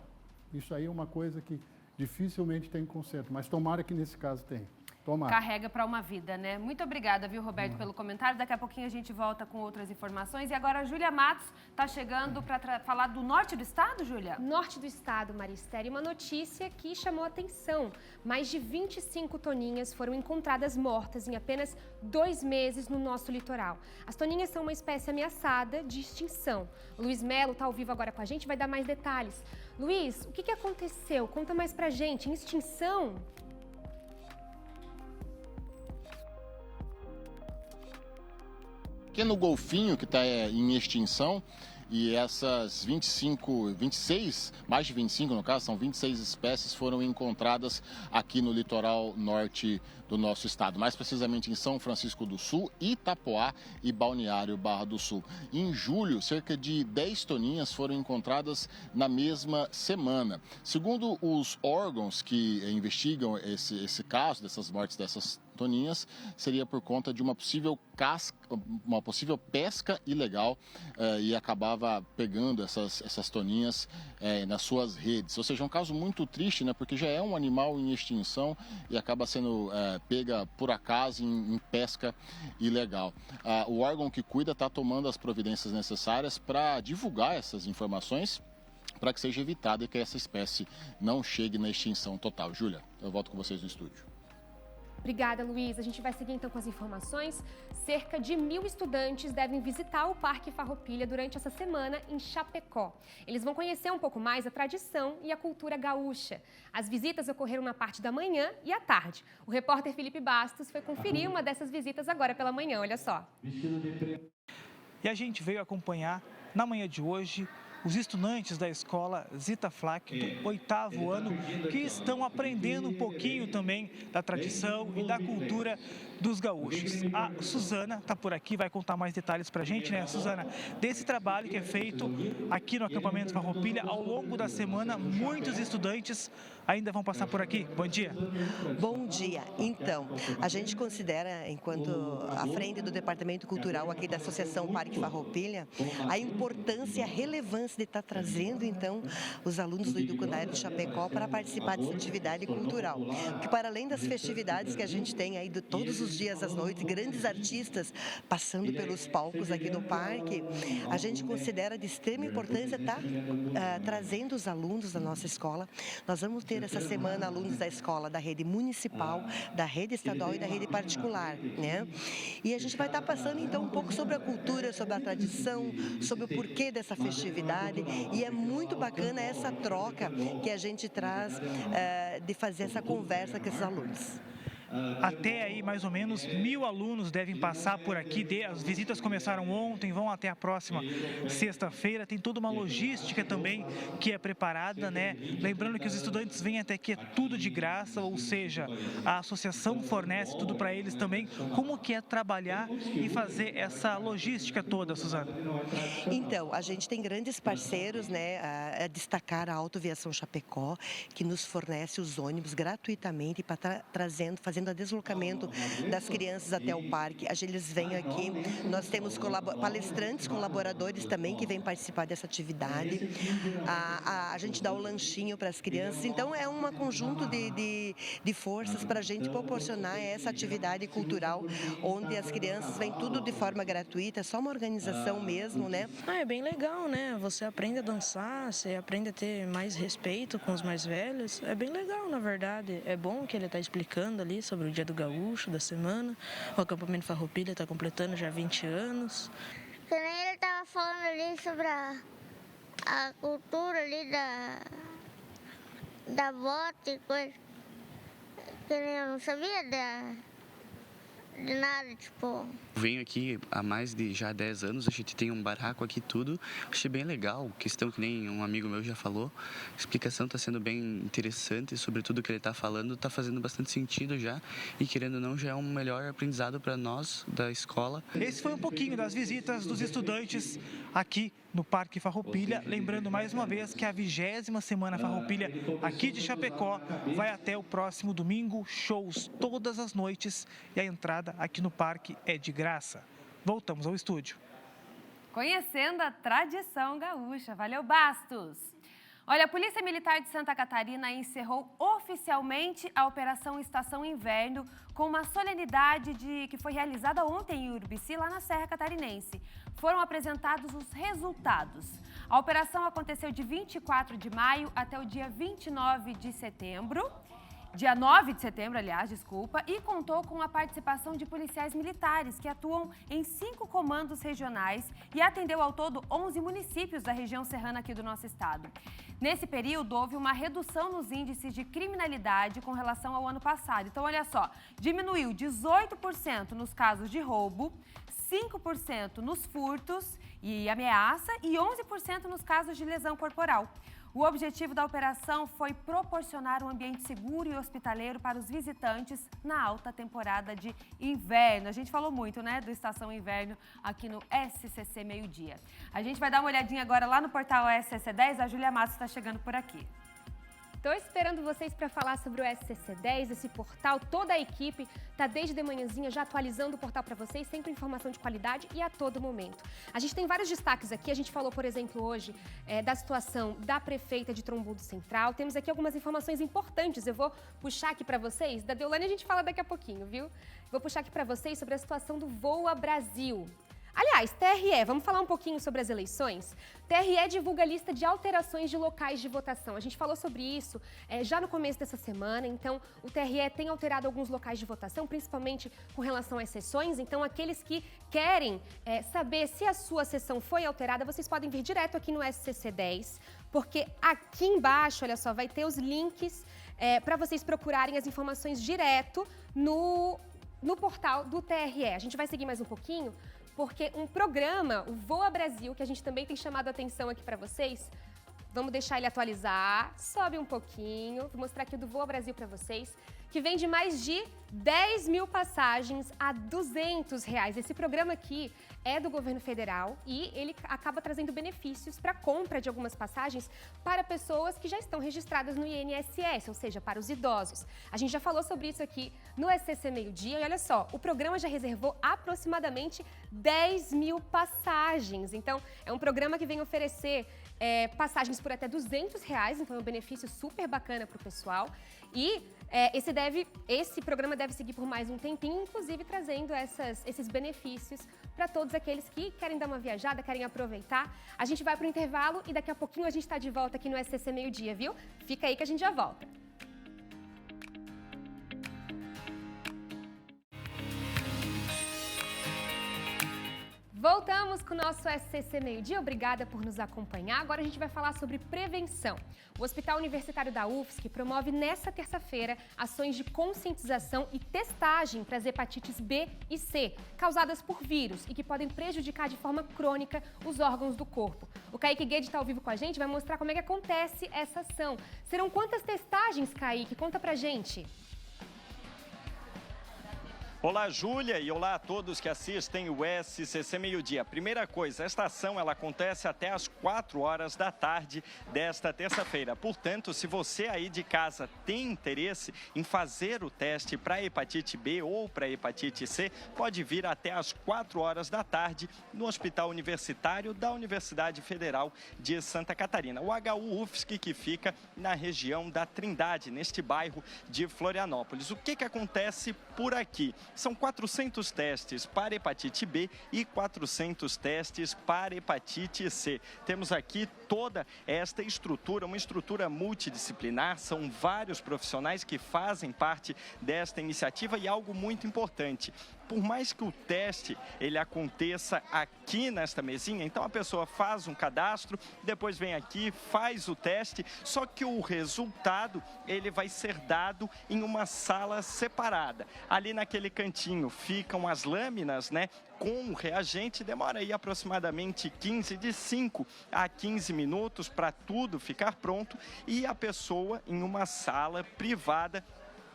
Isso aí é uma coisa que dificilmente tem conserto, mas tomara que nesse caso tenha. Tomara. Carrega para uma vida, né? Muito obrigada, viu, Roberto, pelo comentário. Daqui a pouquinho a gente volta com outras informações. E agora a Júlia Matos está chegando para falar do norte do estado, Júlia? Norte do estado, Maristério. E uma notícia que chamou a atenção. Mais de 25 toninhas foram encontradas mortas em apenas 2 meses no nosso litoral. As toninhas são uma espécie ameaçada de extinção. O Luiz Melo está ao vivo agora com a gente, vai dar mais detalhes. Luiz, o que aconteceu? Conta mais pra gente. Em extinção? Pequeno golfinho que está em extinção e essas 26, mais de 25 no caso, são 26 espécies foram encontradas aqui no litoral norte do nosso estado, mais precisamente em São Francisco do Sul, Itapoá e Balneário Barra do Sul. Em julho, cerca de 10 toninhas foram encontradas na mesma semana. Segundo os órgãos que investigam esse caso dessas mortes dessas toninhas, seria por conta de uma possível pesca ilegal e acabava pegando essas toninhas nas suas redes. Ou seja, é um caso muito triste, né, porque já é um animal em extinção e acaba sendo pega por acaso em pesca ilegal. O órgão que cuida está tomando as providências necessárias para divulgar essas informações para que seja evitado que essa espécie não chegue na extinção total. Júlia, eu volto com vocês no estúdio. Obrigada, Luiz. A gente vai seguir então com as informações. Cerca de 1.000 estudantes devem visitar o Parque Farroupilha durante essa semana em Chapecó. Eles vão conhecer um pouco mais a tradição e a cultura gaúcha. As visitas ocorreram na parte da manhã e à tarde. O repórter Felipe Bastos foi conferir uma dessas visitas agora pela manhã, olha só. E a gente veio acompanhar na manhã de hoje os estudantes da escola Zita Flack do 8º ano, que estão aprendendo um pouquinho também da tradição e da cultura dos gaúchos. A Suzana está por aqui, vai contar mais detalhes para a gente, né, Suzana? Desse trabalho que é feito aqui no acampamento Farroupilha, ao longo da semana, muitos estudantes ainda vão passar por aqui. Bom dia. Bom dia. Então, a gente considera, enquanto à frente do Departamento Cultural aqui da Associação Parque Farroupilha, a importância e a relevância de estar trazendo, então, os alunos do Educandário de Chapecó para participar dessa atividade cultural. Porque, para além das festividades que a gente tem aí de todos os dias, às noites, grandes artistas passando pelos palcos aqui do parque, a gente considera de extrema importância estar trazendo os alunos da nossa escola. Nós vamos ter essa semana alunos da escola da rede municipal, da rede estadual e da rede particular, né? E a gente vai estar passando, então, um pouco sobre a cultura, sobre a tradição, sobre o porquê dessa festividade. E é muito bacana essa troca que a gente traz de fazer essa conversa com esses alunos. Até aí, mais ou menos, 1.000 alunos devem passar por aqui. As visitas começaram ontem, vão até a próxima sexta-feira. Tem toda uma logística também que é preparada, né? Lembrando que os estudantes vêm até aqui, é tudo de graça, ou seja, a associação fornece tudo para eles também. Como que é trabalhar e fazer essa logística toda, Suzana? Então, a gente tem grandes parceiros, né? A destacar a Autoviação Chapecó, que nos fornece os ônibus gratuitamente para fazendo o deslocamento das crianças até o parque. Eles vêm aqui, nós temos palestrantes, colaboradores também que vêm participar dessa atividade. A gente dá o lanchinho para as crianças, então é um conjunto de forças para a gente proporcionar essa atividade cultural, onde as crianças vêm tudo de forma gratuita, é só uma organização mesmo, né? É bem legal, né? Você aprende a dançar, você aprende a ter mais respeito com os mais velhos, é bem legal, na verdade. É bom que ele está explicando ali sobre o Dia do Gaúcho, da semana. O acampamento Farroupilha está completando já 20 anos. Que nem ele estava falando ali sobre a cultura ali da bota e coisa. Que nem eu não sabia de nada, tipo... Venho aqui há mais de já 10 anos, a gente tem um barraco aqui tudo, achei bem legal, questão que nem um amigo meu já falou, a explicação está sendo bem interessante sobre tudo que ele está falando, está fazendo bastante sentido já, e querendo ou não já é um melhor aprendizado para nós da escola. Esse foi um pouquinho das visitas dos estudantes aqui no Parque Farroupilha, lembrando mais uma vez que a 20ª Semana Farroupilha aqui de Chapecó vai até o próximo domingo, shows todas as noites e a entrada aqui no parque é de graça. Voltamos ao estúdio. Conhecendo a tradição gaúcha. Valeu, Bastos! Olha, a Polícia Militar de Santa Catarina encerrou oficialmente a Operação Estação Inverno com uma solenidade que foi realizada ontem em Urubici, lá na Serra Catarinense. Foram apresentados os resultados. A operação aconteceu de 24 de maio até o dia 29 de setembro. Dia 9 de setembro, aliás, desculpa, e contou com a participação de policiais militares que atuam em 5 comandos regionais e atendeu ao todo 11 municípios da região serrana aqui do nosso estado. Nesse período, houve uma redução nos índices de criminalidade com relação ao ano passado. Então, olha só, diminuiu 18% nos casos de roubo, 5% nos furtos e ameaça e 11% nos casos de lesão corporal. O objetivo da operação foi proporcionar um ambiente seguro e hospitaleiro para os visitantes na alta temporada de inverno. A gente falou muito, né, do Estação Inverno aqui no SCC Meio-Dia. A gente vai dar uma olhadinha agora lá no portal SCC10. A Júlia Matos está chegando por aqui. Estou esperando vocês para falar sobre o SCC10, esse portal. Toda a equipe está desde de manhãzinha já atualizando o portal para vocês, sempre informação de qualidade e a todo momento. A gente tem vários destaques aqui. A gente falou, por exemplo, hoje da situação da prefeita de Trombudo Central. Temos aqui algumas informações importantes. Eu vou puxar aqui para vocês. Da Deolane a gente fala daqui a pouquinho, viu? Vou puxar aqui para vocês sobre a situação do Voa Brasil. Aliás, TRE, vamos falar um pouquinho sobre as eleições? TRE divulga a lista de alterações de locais de votação. A gente falou sobre isso já no começo dessa semana, então o TRE tem alterado alguns locais de votação, principalmente com relação às sessões. Então, aqueles que querem saber se a sua sessão foi alterada, vocês podem vir direto aqui no SCC10, porque aqui embaixo, olha só, vai ter os links para vocês procurarem as informações direto no portal do TRE. A gente vai seguir mais um pouquinho, porque um programa, o Voa Brasil, que a gente também tem chamado a atenção aqui para vocês, vamos deixar ele atualizar, sobe um pouquinho, vou mostrar aqui o do Voa Brasil para vocês, que vende mais de 10 mil passagens a R$200. Esse programa aqui é do governo federal e ele acaba trazendo benefícios para a compra de algumas passagens para pessoas que já estão registradas no INSS, ou seja, para os idosos. A gente já falou sobre isso aqui no SCC Meio-Dia e olha só, o programa já reservou aproximadamente 10 mil passagens. Então, é um programa que vem oferecer passagens por até R$200, então é um benefício super bacana para o pessoal. E esse programa deve seguir por mais um tempinho, inclusive trazendo esses benefícios para todos aqueles que querem dar uma viajada, querem aproveitar. A gente vai para o intervalo e daqui a pouquinho a gente está de volta aqui no SCC Meio-Dia, viu? Fica aí que a gente já volta. Voltamos com o nosso SCC Meio-Dia. Obrigada por nos acompanhar. Agora a gente vai falar sobre prevenção. O Hospital Universitário da UFSC promove nesta terça-feira ações de conscientização e testagem para as hepatites B e C, causadas por vírus e que podem prejudicar de forma crônica os órgãos do corpo. O Kaique Guede está ao vivo com a gente, vai mostrar como é que acontece essa ação. Serão quantas testagens, Kaique? Conta pra gente. Olá, Júlia, e olá a todos que assistem o SCC Meio-Dia. Primeira coisa, esta ação ela acontece até às 4 horas da tarde desta terça-feira. Portanto, se você aí de casa tem interesse em fazer o teste para hepatite B ou para hepatite C, pode vir até às 4 horas da tarde no Hospital Universitário da Universidade Federal de Santa Catarina, o HU UFSC, que fica na região da Trindade, neste bairro de Florianópolis. O que acontece por aqui? São 400 testes para hepatite B e 400 testes para hepatite C. Temos aqui toda esta estrutura, uma estrutura multidisciplinar, são vários profissionais que fazem parte desta iniciativa e algo muito importante. Por mais que o teste ele aconteça aqui nesta mesinha, então a pessoa faz um cadastro, depois vem aqui, faz o teste, só que o resultado ele vai ser dado em uma sala separada. Ali naquele cantinho ficam as lâminas, né? Com o reagente, demora aí aproximadamente de 5 a 15 minutos para tudo ficar pronto e a pessoa em uma sala privada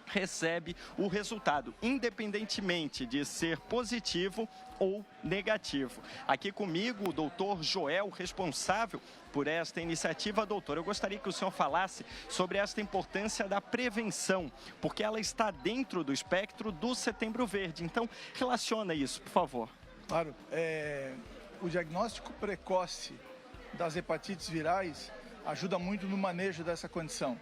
recebe o resultado, independentemente de ser positivo ou negativo. Aqui comigo o doutor Joel, responsável por esta iniciativa. Doutor, eu gostaria que o senhor falasse sobre esta importância da prevenção, porque ela está dentro do espectro do Setembro Verde. Então, relaciona isso, por favor. Claro, o diagnóstico precoce das hepatites virais ajuda muito no manejo dessa condição.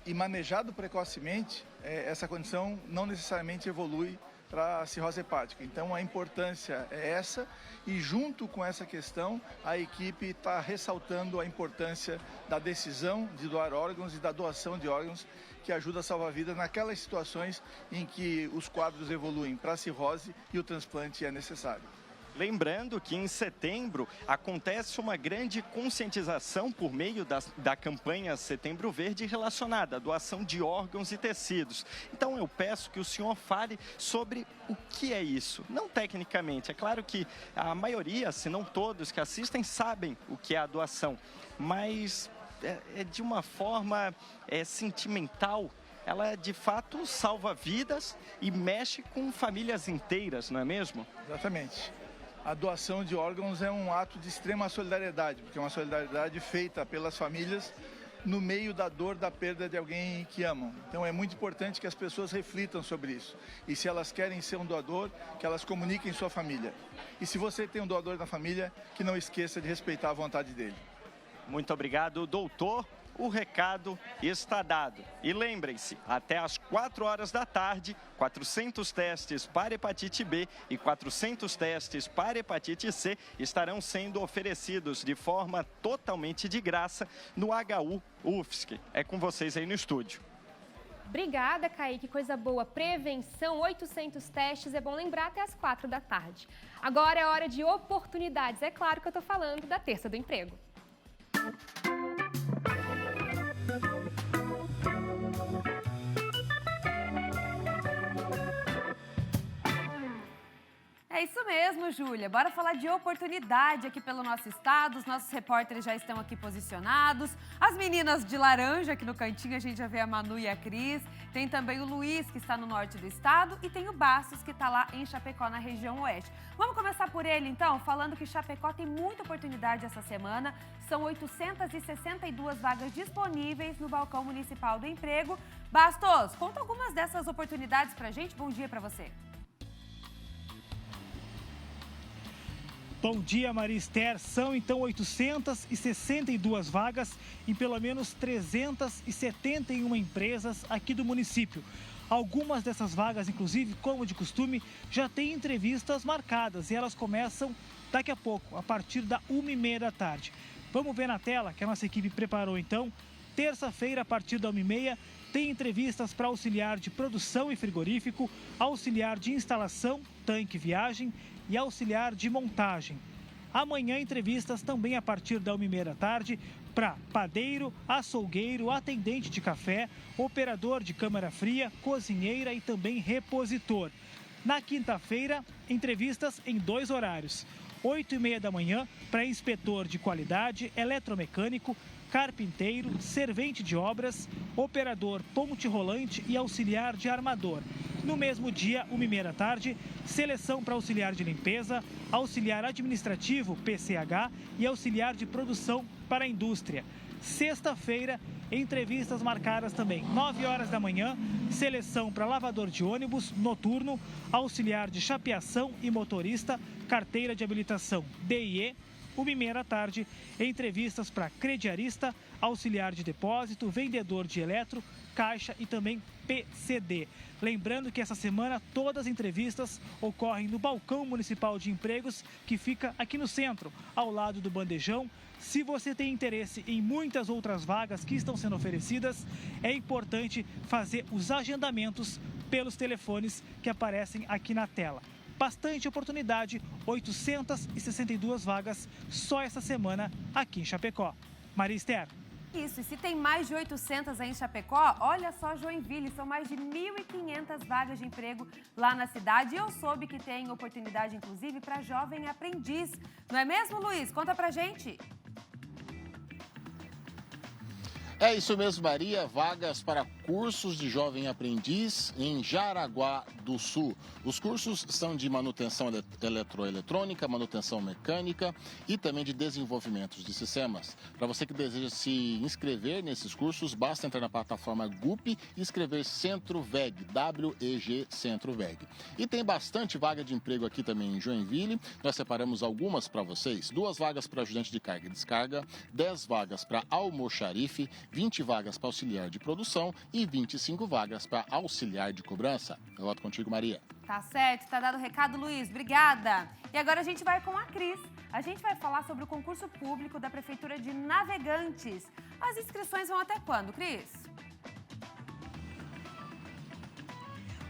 E manejado precocemente, essa condição não necessariamente evolui para a cirrose hepática. Então, a importância é essa e, junto com essa questão, a equipe está ressaltando a importância da decisão de doar órgãos e da doação de órgãos, que ajuda a salvar a vida naquelas situações em que os quadros evoluem para a cirrose e o transplante é necessário. Lembrando que em setembro acontece uma grande conscientização por meio da campanha Setembro Verde relacionada à doação de órgãos e tecidos. Então eu peço que o senhor fale sobre o que é isso. Não tecnicamente, é claro que a maioria, se não todos que assistem, sabem o que é a doação, mas é de uma forma sentimental. Ela, de fato, salva vidas e mexe com famílias inteiras, não é mesmo? Exatamente. A doação de órgãos é um ato de extrema solidariedade, porque é uma solidariedade feita pelas famílias no meio da dor da perda de alguém que amam. Então é muito importante que as pessoas reflitam sobre isso. E se elas querem ser um doador, que elas comuniquem sua família. E se você tem um doador na família, que não esqueça de respeitar a vontade dele. Muito obrigado, doutor. O recado está dado. E lembrem-se, até às 4 horas da tarde, 400 testes para hepatite B e 400 testes para hepatite C estarão sendo oferecidos de forma totalmente de graça no HU UFSC. É com vocês aí no estúdio. Obrigada, Kaique. Coisa boa. Prevenção, 800 testes. É bom lembrar até às 4 da tarde. Agora é hora de oportunidades. É claro que eu estou falando da Terça do Emprego. É isso mesmo, Júlia. Bora falar de oportunidade aqui pelo nosso estado. Os nossos repórteres já estão aqui posicionados. As meninas de laranja aqui no cantinho, a gente já vê a Manu e a Cris. Tem também o Luiz, que está no norte do estado. E tem o Bastos, que está lá em Chapecó, na região oeste. Vamos começar por ele, então, falando que Chapecó tem muita oportunidade essa semana. São 862 vagas disponíveis no Balcão Municipal do Emprego. Bastos, conta algumas dessas oportunidades pra gente. Bom dia pra você. Bom dia, Maria Esther. São então 862 vagas em pelo menos 371 empresas aqui do município. Algumas dessas vagas, inclusive, como de costume, já têm entrevistas marcadas e elas começam daqui a pouco, a partir da 1h30 da tarde. Vamos ver na tela que a nossa equipe preparou então. Terça-feira, a partir da 1h30, tem entrevistas para auxiliar de produção e frigorífico, auxiliar de instalação, tanque e viagem e auxiliar de montagem. Amanhã, entrevistas também a partir da 1h30 da tarde para padeiro, açougueiro, atendente de café, operador de câmara fria, cozinheira e também repositor. Na quinta-feira, entrevistas em 2 horários. 8h30 da manhã para inspetor de qualidade, eletromecânico, carpinteiro, servente de obras, operador ponte rolante e auxiliar de armador. No mesmo dia, 1h30 da tarde, seleção para auxiliar de limpeza, auxiliar administrativo, PCH e auxiliar de produção para a indústria. Sexta-feira, entrevistas marcadas também. 9 horas da manhã, seleção para lavador de ônibus, noturno, auxiliar de chapeação e motorista, carteira de habilitação DIE. 1h30 da tarde, entrevistas para crediarista, auxiliar de depósito, vendedor de eletro, caixa e também PCD. Lembrando que essa semana todas as entrevistas ocorrem no Balcão Municipal de Empregos, que fica aqui no centro, ao lado do Bandejão. Se você tem interesse em muitas outras vagas que estão sendo oferecidas, é importante fazer os agendamentos pelos telefones que aparecem aqui na tela. Bastante oportunidade, 862 vagas só essa semana aqui em Chapecó. Maria Esther. Isso, e se tem mais de 800 aí em Chapecó, olha só Joinville, são mais de 1.500 vagas de emprego lá na cidade. E eu soube que tem oportunidade, inclusive, para jovem aprendiz. Não é mesmo, Luiz? Conta pra gente. É isso mesmo, Maria. Vagas para cursos de jovem aprendiz em Jaraguá do Sul. Os cursos são de manutenção eletroeletrônica, manutenção mecânica e também de desenvolvimento de sistemas. Para você que deseja se inscrever nesses cursos, basta entrar na plataforma GUP e escrever Centro VEG, WEG Centro VEG. E tem bastante vaga de emprego aqui também em Joinville. Nós separamos algumas para vocês. 2 vagas para ajudante de carga e descarga, 10 vagas para almoxarife, 20 vagas para auxiliar de produção e 25 vagas para auxiliar de cobrança. Eu volto contigo, Maria. Tá certo, tá dado o recado, Luiz. Obrigada. E agora a gente vai com a Cris. A gente vai falar sobre o concurso público da Prefeitura de Navegantes. As inscrições vão até quando, Cris?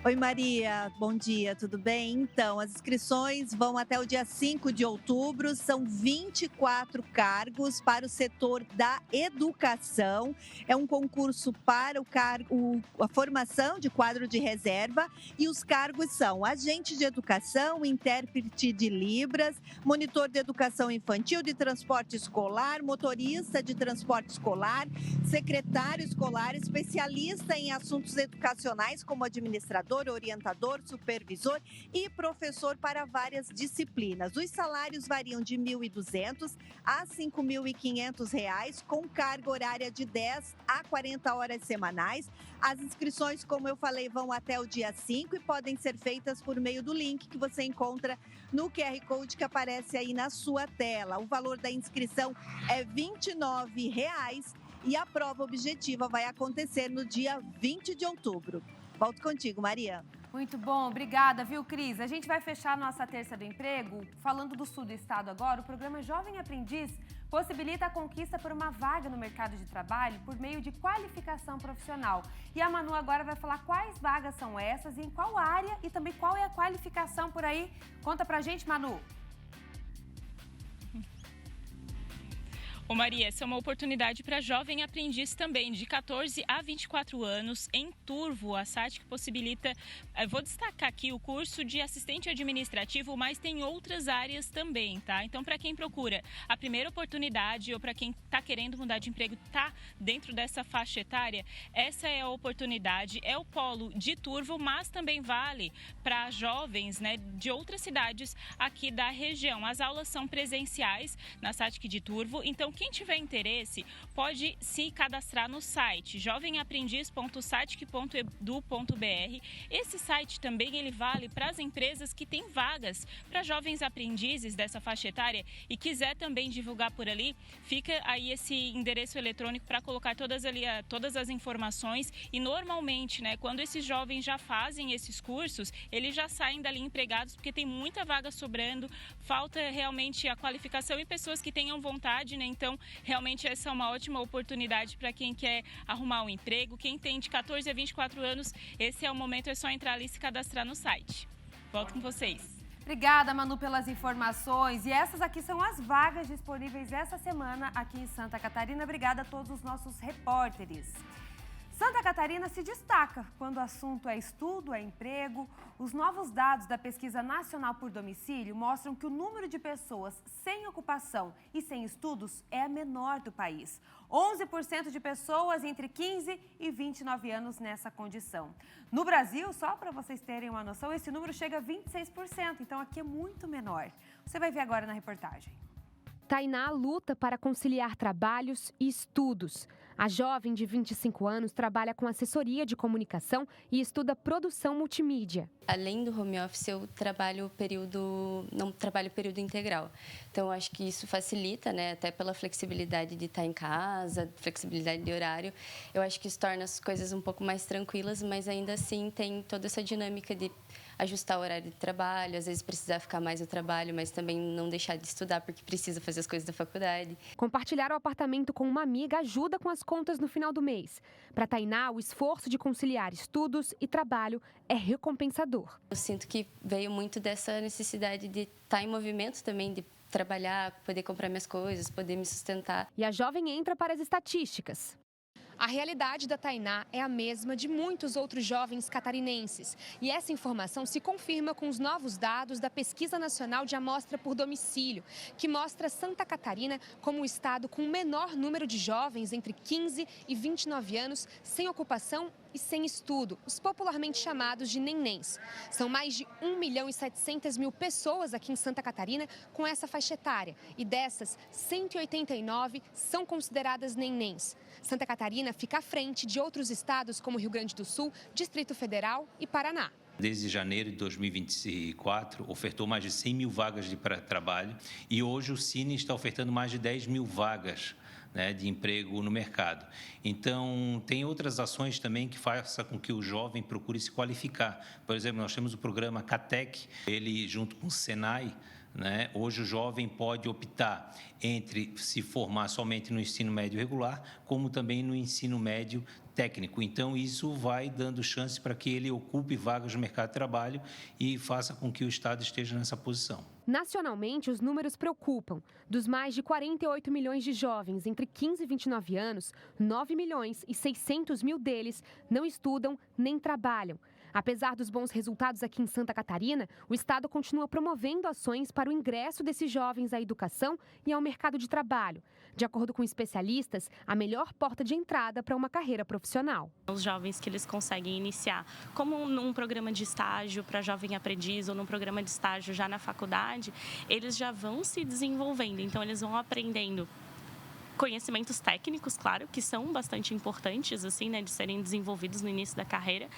Oi, Maria. Bom dia, tudo bem? Então, as inscrições vão até o dia 5 de outubro. São 24 cargos para o setor da educação. É um concurso para a formação de quadro de reserva. E os cargos são agente de educação, intérprete de Libras, monitor de educação infantil, de transporte escolar, motorista de transporte escolar, secretário escolar, especialista em assuntos educacionais como administrador, orientador, supervisor e professor para várias disciplinas. Os salários variam de R$ 1.200 a R$ 5.500, com carga horária de 10 a 40 horas semanais. As inscrições, como eu falei, vão até o dia 5 e podem ser feitas por meio do link que você encontra no QR Code que aparece aí na sua tela. O valor da inscrição é R$ 29,00 e a prova objetiva vai acontecer no dia 20 de outubro. Volto contigo, Maria. Muito bom, obrigada, viu, Cris? A gente vai fechar nossa terça do emprego falando do sul do estado agora. O programa Jovem Aprendiz possibilita a conquista por uma vaga no mercado de trabalho por meio de qualificação profissional. E a Manu agora vai falar quais vagas são essas, em qual área e também qual é a qualificação por aí. Conta pra gente, Manu. Ô Maria, essa é uma oportunidade para jovem aprendiz também, de 14 a 24 anos, em Turvo, a SAT que possibilita, vou destacar aqui o curso de assistente administrativo, mas tem outras áreas também, tá? Então, para quem procura a primeira oportunidade ou para quem está querendo mudar de emprego, está dentro dessa faixa etária, essa é a oportunidade, é o polo de Turvo, mas também vale para jovens, né, de outras cidades aqui da região. As aulas são presenciais na SAT de Turvo, então quem tiver interesse pode se cadastrar no site jovemaprendiz.satic.edu.br. Esse site também ele vale para as empresas que têm vagas para jovens aprendizes dessa faixa etária e quiser também divulgar por ali, fica aí esse endereço eletrônico para colocar todas as informações e normalmente, né, quando esses jovens já fazem esses cursos, eles já saem dali empregados porque tem muita vaga sobrando, falta realmente a qualificação e pessoas que tenham vontade, né? Então, realmente essa é uma ótima oportunidade para quem quer arrumar um emprego. Quem tem de 14 a 24 anos, esse é o momento, é só entrar ali e se cadastrar no site. Volto com vocês. Obrigada, Manu, pelas informações. E essas aqui são as vagas disponíveis essa semana aqui em Santa Catarina. Obrigada a todos os nossos repórteres. Santa Catarina se destaca quando o assunto é estudo, é emprego. Os novos dados da Pesquisa Nacional por Domicílio mostram que o número de pessoas sem ocupação e sem estudos é a menor do país. 11% de pessoas entre 15 e 29 anos nessa condição. No Brasil, só para vocês terem uma noção, esse número chega a 26%, então aqui é muito menor. Você vai ver agora na reportagem. Tainá luta para conciliar trabalhos e estudos. A jovem de 25 anos trabalha com assessoria de comunicação e estuda produção multimídia. Além do home office, eu não trabalho período integral. Então, eu acho que isso facilita, né? Até pela flexibilidade de estar em casa, flexibilidade de horário. Eu acho que isso torna as coisas um pouco mais tranquilas, mas ainda assim tem toda essa dinâmica de ajustar o horário de trabalho, às vezes precisar ficar mais no trabalho, mas também não deixar de estudar porque precisa fazer as coisas da faculdade. Compartilhar o apartamento com uma amiga ajuda com as contas no final do mês. Para Tainá, o esforço de conciliar estudos e trabalho é recompensador. Eu sinto que veio muito dessa necessidade de estar em movimento também, de trabalhar, poder comprar minhas coisas, poder me sustentar. E a jovem entra para as estatísticas. A realidade da Tainá é a mesma de muitos outros jovens catarinenses. E essa informação se confirma com os novos dados da Pesquisa Nacional de Amostra por Domicílio, que mostra Santa Catarina como o estado com o menor número de jovens entre 15 e 29 anos sem ocupação e sem estudo, os popularmente chamados de nenéns. São mais de 1.700.000 pessoas aqui em Santa Catarina com essa faixa etária. E dessas, 189 são consideradas nenéns. Santa Catarina fica à frente de outros estados como Rio Grande do Sul, Distrito Federal e Paraná. Desde janeiro de 2024, ofertou mais de 100 mil vagas de trabalho e hoje o Cine está ofertando mais de 10 mil vagas, né, de emprego no mercado. Então, tem outras ações também que façam com que o jovem procure se qualificar. Por exemplo, nós temos o programa CATEC, ele junto com o Senai, né, hoje o jovem pode optar entre se formar somente no ensino médio regular, como também no ensino médio técnico. Então, isso vai dando chance para que ele ocupe vagas no mercado de trabalho e faça com que o Estado esteja nessa posição. Nacionalmente, os números preocupam. Dos mais de 48 milhões de jovens entre 15 e 29 anos, 9 milhões e 600 mil deles não estudam nem trabalham. Apesar dos bons resultados aqui em Santa Catarina, o Estado continua promovendo ações para o ingresso desses jovens à educação e ao mercado de trabalho. De acordo com especialistas, a melhor porta de entrada para uma carreira profissional. Os jovens que eles conseguem iniciar, como num programa de estágio para jovem aprendiz ou num programa de estágio já na faculdade, eles já vão se desenvolvendo, então eles vão aprendendo conhecimentos técnicos, claro, que são bastante importantes, assim, né, de serem desenvolvidos no início da carreira,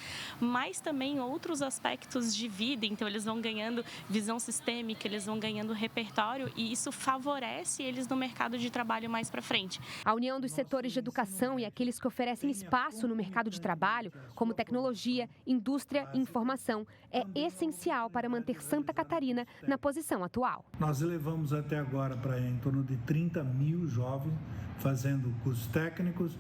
mas também outros aspectos de vida, então eles vão ganhando visão sistêmica, eles vão ganhando repertório e isso favorece eles no mercado de trabalho mais para frente. A união dos setores de educação e aqueles que oferecem espaço no mercado de trabalho, como tecnologia, indústria e informação, é essencial para manter Santa Catarina na posição atual. Nós elevamos até agora para em torno de 30 mil jovens fazendo cursos técnicos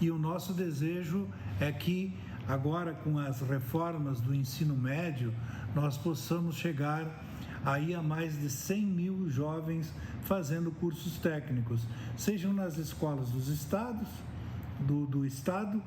e o nosso desejo é que agora com as reformas do ensino médio nós possamos chegar aí a mais de 100 mil jovens fazendo cursos técnicos, sejam nas escolas dos estados, do estado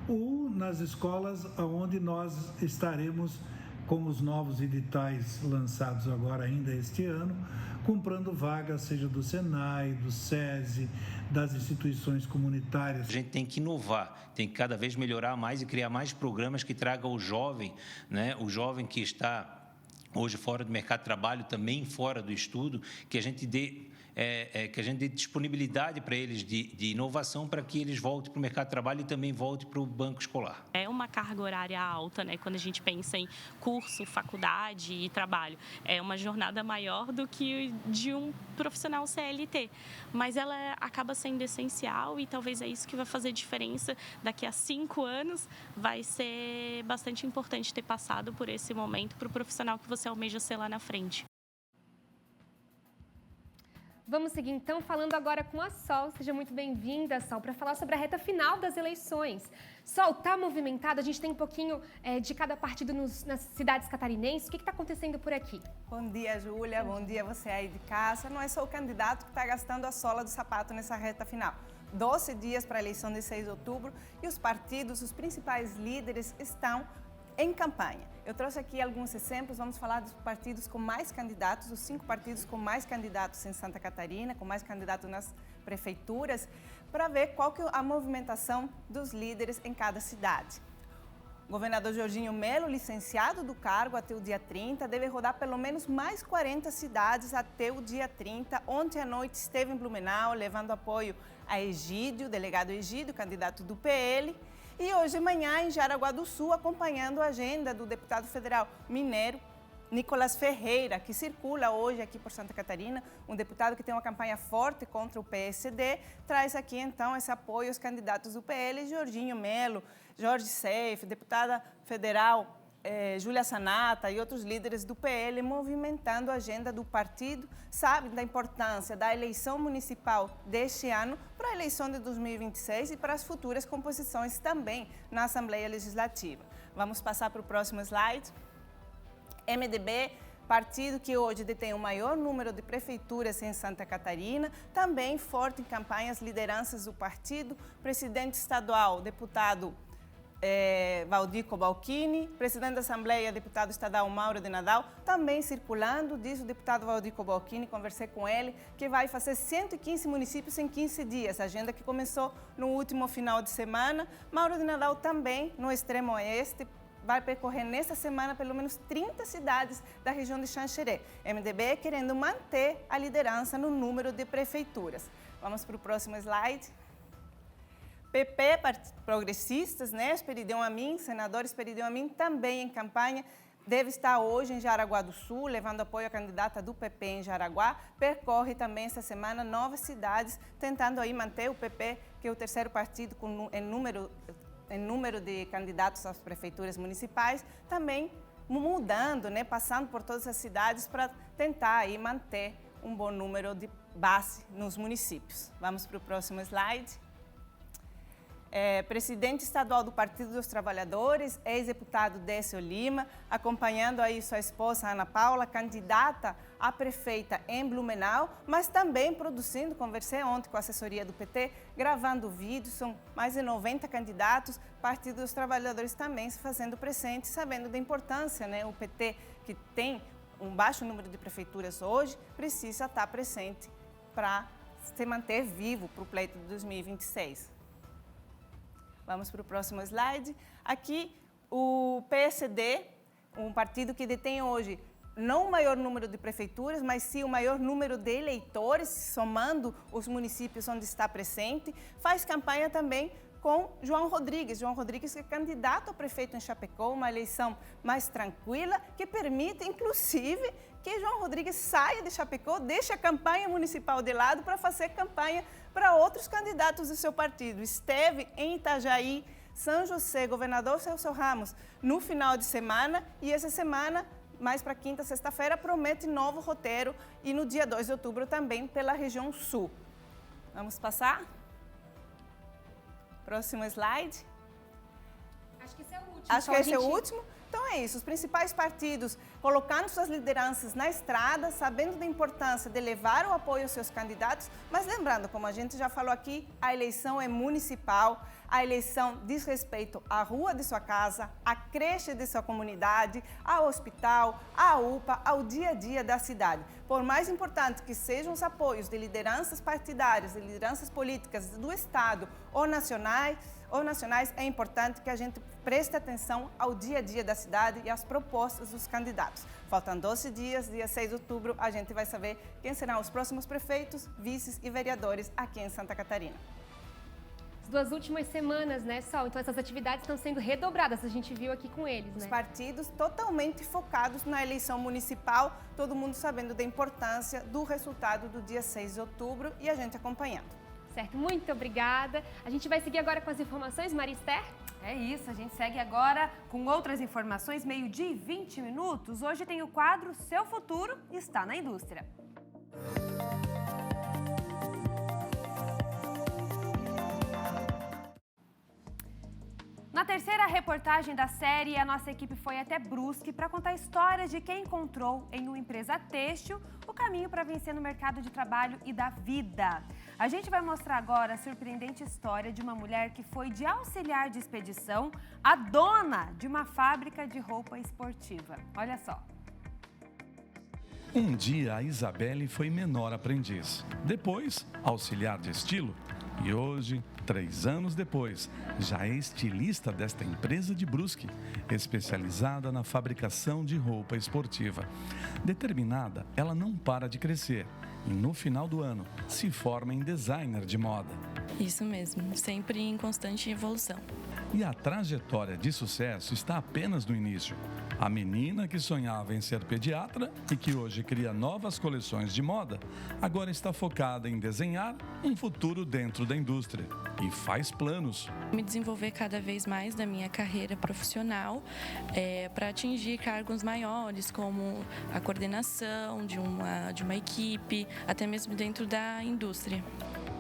ou nas escolas onde nós estaremos com os novos editais lançados agora ainda este ano, comprando vagas, seja do Senai, do SESI, das instituições comunitárias. A gente tem que inovar, tem que cada vez melhorar mais e criar mais programas que tragam o jovem, né? O jovem que está hoje fora do mercado de trabalho, também fora do estudo, que a gente dê disponibilidade para eles de inovação para que eles voltem para o mercado de trabalho e também voltem para o banco escolar. É uma carga horária alta, né? Quando a gente pensa em curso, faculdade e trabalho. É uma jornada maior do que de um profissional CLT, mas ela acaba sendo essencial e talvez é isso que vai fazer diferença. Daqui a 5 anos vai ser bastante importante ter passado por esse momento para o profissional que você almeja ser lá na frente. Vamos seguir então falando agora com a Sol. Seja muito bem-vinda, Sol, para falar sobre a reta final das eleições. Sol, está movimentado? A gente tem um pouquinho de cada partido nas cidades catarinenses. O que está acontecendo por aqui? Bom dia, Júlia. Bom dia você aí de casa. Não é só o candidato que está gastando a sola do sapato nessa reta final. 12 dias para a eleição de 6 de outubro e os partidos, os principais líderes estão em campanha. Eu trouxe aqui alguns exemplos, vamos falar dos partidos com mais candidatos, os 5 partidos com mais candidatos em Santa Catarina, com mais candidatos nas prefeituras, para ver qual que é a movimentação dos líderes em cada cidade. O governador Jorginho Melo, licenciado do cargo até o dia 30, deve rodar pelo menos mais 40 cidades até o dia 30. Ontem à noite esteve em Blumenau, levando apoio a Egídio, delegado Egídio, candidato do PL, e hoje de manhã em Jaraguá do Sul, acompanhando a agenda do deputado federal mineiro Nicolas Ferreira, que circula hoje aqui por Santa Catarina, um deputado que tem uma campanha forte contra o PSD, traz aqui então esse apoio aos candidatos do PL, Jorginho Melo, Jorge Seif, deputada federal Júlia Sanata e outros líderes do PL movimentando a agenda do partido, sabem da importância da eleição municipal deste ano para a eleição de 2026 e para as futuras composições também na Assembleia Legislativa. Vamos passar para o próximo slide. MDB, partido que hoje detém o maior número de prefeituras em Santa Catarina, também forte em campanhas, lideranças do partido, presidente estadual, deputado Valdir Cobalcini, presidente da Assembleia, deputado estadual Mauro de Nadal, também circulando, diz o deputado Valdir Cobalcini, conversei com ele, que vai fazer 115 municípios em 15 dias, agenda que começou no último final de semana. Mauro de Nadal também, no extremo oeste, vai percorrer nesta semana pelo menos 30 cidades da região de Xanxerê. MDB querendo manter a liderança no número de prefeituras. Vamos para o próximo slide. PP, progressistas, né? Esperidião Amin, senador Esperidião Amin, também em campanha, deve estar hoje em Jaraguá do Sul, levando apoio à candidata do PP em Jaraguá. Percorre também essa semana novas cidades, tentando aí manter o PP, que é o terceiro partido em número de candidatos às prefeituras municipais, também mudando, né? Passando por todas as cidades para tentar aí manter um bom número de base nos municípios. Vamos para o próximo slide. presidente estadual do Partido dos Trabalhadores, ex-deputado Décio Lima, acompanhando aí sua esposa Ana Paula, candidata a prefeita em Blumenau, mas também produzindo, conversei ontem com a assessoria do PT, gravando vídeos, são mais de 90 candidatos, Partido dos Trabalhadores também se fazendo presente, sabendo da importância, né? O PT, que tem um baixo número de prefeituras hoje, precisa estar presente para se manter vivo para o pleito de 2026. Vamos para o próximo slide. Aqui, o PSD, um partido que detém hoje não o maior número de prefeituras, mas sim o maior número de eleitores, somando os municípios onde está presente, faz campanha também com João Rodrigues. João Rodrigues que é candidato a prefeito em Chapecó, uma eleição mais tranquila, que permite, inclusive, que João Rodrigues saia de Chapecó, deixe a campanha municipal de lado para fazer campanha para outros candidatos do seu partido. Esteve em Itajaí, São José, governador Celso Ramos, no final de semana, e essa semana, mais para quinta, sexta-feira, promete novo roteiro, e no dia 2 de outubro também pela região sul. Vamos passar? Próximo slide. Acho que esse é o último. Acho que esse é o último. Então é isso, os principais partidos colocando suas lideranças na estrada, sabendo da importância de levar o apoio aos seus candidatos, mas lembrando, como a gente já falou aqui, a eleição é municipal, a eleição diz respeito à rua de sua casa, à creche de sua comunidade, ao hospital, à UPA, ao dia a dia da cidade. Por mais importante que sejam os apoios de lideranças partidárias, de lideranças políticas do Estado ou nacionais, é importante que a gente preste atenção ao dia a dia da cidade e às propostas dos candidatos. Faltam 12 dias, dia 6 de outubro, a gente vai saber quem serão os próximos prefeitos, vices e vereadores aqui em Santa Catarina. As 2 últimas semanas, né, Sol? Então essas atividades estão sendo redobradas, a gente viu aqui com eles, né? Os partidos totalmente focados na eleição municipal, todo mundo sabendo da importância do resultado do dia 6 de outubro e a gente acompanhando. Certo, muito obrigada. A gente vai seguir agora com as informações, Maria Esther? É isso, a gente segue agora com outras informações, 12h e 20 minutos. Hoje tem o quadro Seu Futuro Está na Indústria. Na terceira reportagem da série, a nossa equipe foi até Brusque para contar histórias de quem encontrou em uma empresa têxtil o caminho para vencer no mercado de trabalho e da vida. A gente vai mostrar agora a surpreendente história de uma mulher que foi de auxiliar de expedição a dona de uma fábrica de roupa esportiva. Olha só. Um dia a Isabelle foi menor aprendiz, depois auxiliar de estilo e hoje, 3 anos depois, já é estilista desta empresa de Brusque, especializada na fabricação de roupa esportiva. Determinada, ela não para de crescer e no final do ano se forma em designer de moda. Isso mesmo, sempre em constante evolução. E a trajetória de sucesso está apenas no início. A menina que sonhava em ser pediatra e que hoje cria novas coleções de moda, agora está focada em desenhar um futuro dentro da indústria e faz planos. Me desenvolver cada vez mais na minha carreira profissional para atingir cargos maiores, como a coordenação de uma equipe, até mesmo dentro da indústria.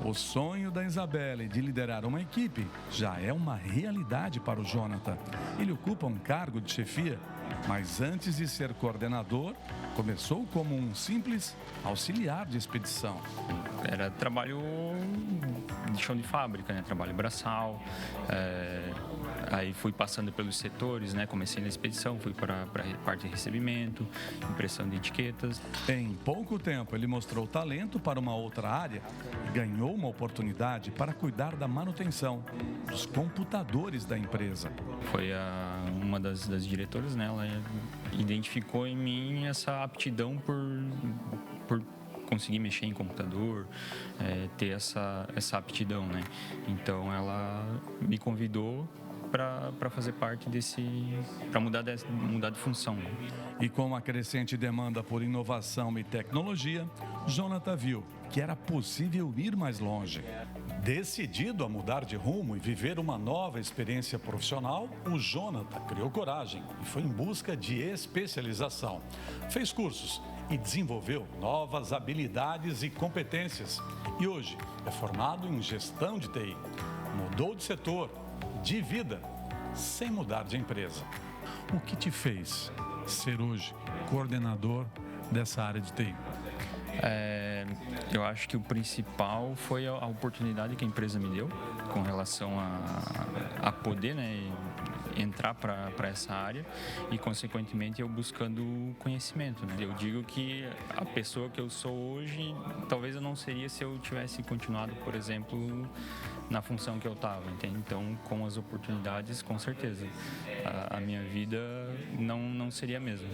O sonho da Isabelle de liderar uma equipe já é uma realidade para o Jonathan. Ele ocupa um cargo de chefia, mas antes de ser coordenador, começou como um simples auxiliar de expedição. Era trabalho de chão de fábrica, né? Trabalho braçal. Aí fui passando pelos setores, né? Comecei na expedição, fui para a parte de recebimento, impressão de etiquetas. Em pouco tempo, ele mostrou talento para uma outra área e ganhou uma oportunidade para cuidar da manutenção dos computadores da empresa. Foi uma das diretoras, né? Ela identificou em mim essa aptidão por conseguir mexer em computador, ter essa aptidão, né? Então ela me convidou para fazer parte para mudar de função. E com a crescente demanda por inovação e tecnologia, Jonathan viu que era possível ir mais longe. Decidido a mudar de rumo e viver uma nova experiência profissional, o Jonathan criou coragem e foi em busca de especialização. Fez cursos e desenvolveu novas habilidades e competências. E hoje é formado em gestão de TI. mudou de setor, de vida, sem mudar de empresa. O que te fez ser hoje coordenador dessa área de TI? Eu acho que o principal foi a oportunidade que a empresa me deu com relação a poder, né, entrar para essa área e, consequentemente, eu buscando conhecimento, né? Eu digo que a pessoa que eu sou hoje, talvez eu não seria se eu tivesse continuado, por exemplo, na função que eu estava, entende? Então, com as oportunidades, com certeza, a minha vida não seria a mesma.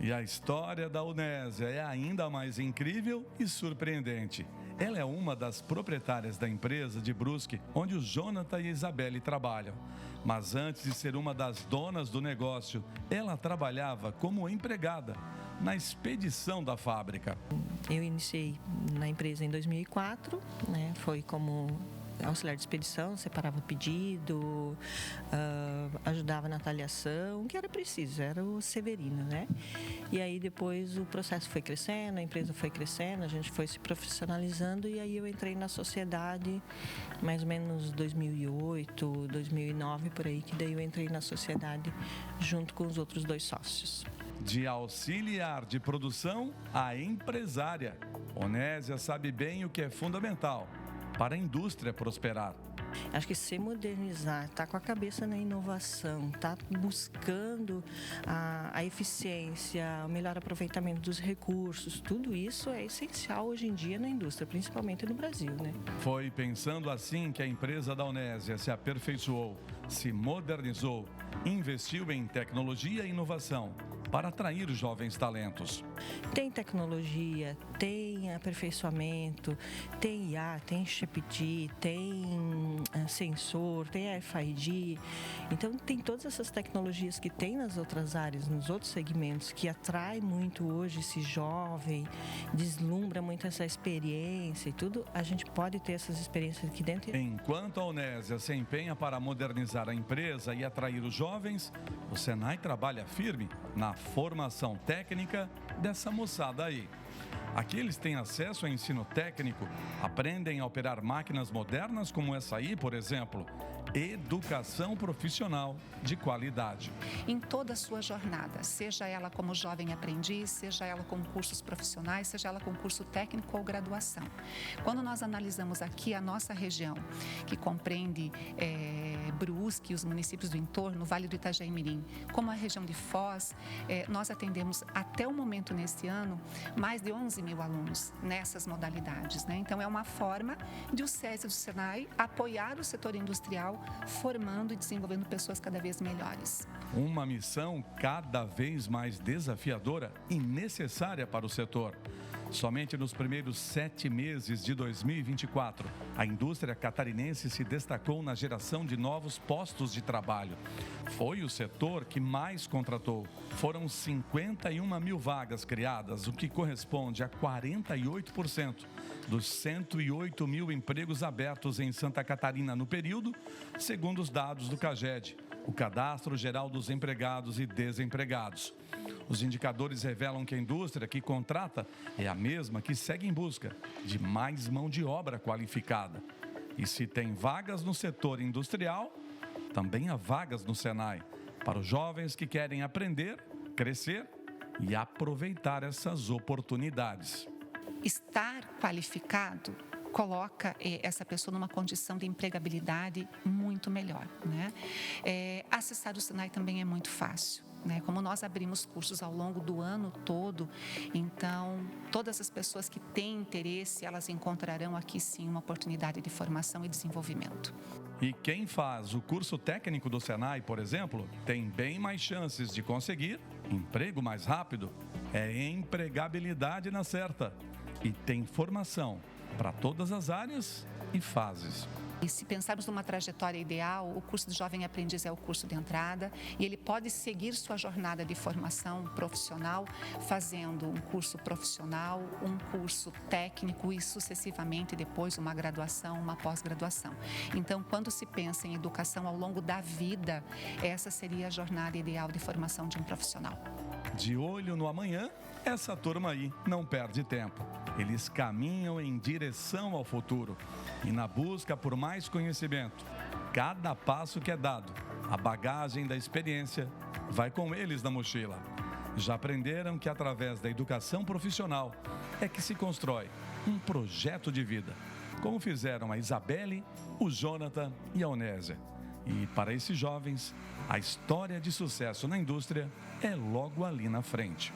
E a história da Unésia é ainda mais incrível e surpreendente. Ela é uma das proprietárias da empresa de Brusque, onde o Jonathan e a Isabelle trabalham. Mas antes de ser uma das donas do negócio, ela trabalhava como empregada na expedição da fábrica. Eu iniciei na empresa em 2004, né? Foi como auxiliar de expedição, separava pedido, ajudava na avaliação, o que era preciso, era o Severino, né? E aí depois o processo foi crescendo, a empresa foi crescendo, a gente foi se profissionalizando e aí eu entrei na sociedade mais ou menos 2008, 2009, por aí, que daí eu entrei na sociedade junto com os outros 2 sócios. De auxiliar de produção a empresária, Onésia sabe bem o que é fundamental para a indústria prosperar. Acho que se modernizar, estar com a cabeça na inovação, estar buscando a eficiência, o melhor aproveitamento dos recursos, tudo isso é essencial hoje em dia na indústria, principalmente no Brasil, né? Foi pensando assim que a empresa da Onésia se aperfeiçoou, se modernizou, investiu em tecnologia e inovação para atrair jovens talentos. Tem tecnologia, tem aperfeiçoamento, tem IA, tem ChatGPT, tem sensor, tem RFID. Então, tem todas essas tecnologias que tem nas outras áreas, nos outros segmentos, que atrai muito hoje esse jovem, deslumbra muito essa experiência e tudo. A gente pode ter essas experiências aqui dentro. Enquanto a Onésia se empenha para modernizar a empresa e atrair os jovens, o Senai trabalha firme na formação técnica dessa moçada aí. Aqui eles têm acesso a ensino técnico, aprendem a operar máquinas modernas como essa aí, por exemplo. Educação profissional de qualidade. Em toda a sua jornada, seja ela como jovem aprendiz, seja ela com cursos profissionais, seja ela com curso técnico ou graduação. Quando nós analisamos aqui a nossa região, que compreende Brusque e os municípios do entorno, Vale do Itajaí-Mirim, como a região de Foz, nós atendemos até o momento neste ano mais de 11 mil alunos nessas modalidades, né? Então é uma forma de o SESI do Senai apoiar o setor industrial, formando e desenvolvendo pessoas cada vez melhores. Uma missão cada vez mais desafiadora e necessária para o setor. Somente nos primeiros 7 meses de 2024, a indústria catarinense se destacou na geração de novos postos de trabalho. Foi o setor que mais contratou. Foram 51 mil vagas criadas, o que corresponde a 48% dos 108 mil empregos abertos em Santa Catarina no período, segundo os dados do CAGED, o Cadastro Geral dos Empregados e Desempregados. Os indicadores revelam que a indústria que contrata é a mesma que segue em busca de mais mão de obra qualificada. E se tem vagas no setor industrial, também há vagas no Senai, para os jovens que querem aprender, crescer e aproveitar essas oportunidades. Estar qualificado coloca essa pessoa numa condição de empregabilidade muito melhor, né? Acessar o Senai também é muito fácil, né? Como nós abrimos cursos ao longo do ano todo, então todas as pessoas que têm interesse, elas encontrarão aqui sim uma oportunidade de formação e desenvolvimento. E quem faz o curso técnico do Senai, por exemplo, tem bem mais chances de conseguir emprego mais rápido. É empregabilidade na certa. E tem formação para todas as áreas e fases. E se pensarmos numa trajetória ideal, o curso de Jovem Aprendiz é o curso de entrada e ele pode seguir sua jornada de formação profissional fazendo um curso profissional, um curso técnico e sucessivamente depois uma graduação, uma pós-graduação. Então, quando se pensa em educação ao longo da vida, essa seria a jornada ideal de formação de um profissional. De olho no amanhã, Essa turma aí não perde tempo. Eles caminham em direção ao futuro e na busca por mais conhecimento. Cada passo que é dado, a bagagem da experiência vai com eles na mochila. Já aprenderam que através da educação profissional é que se constrói um projeto de vida, como fizeram a Isabelle, o Jonathan e a Onésia. E para esses jovens, a história de sucesso na indústria é logo ali na frente.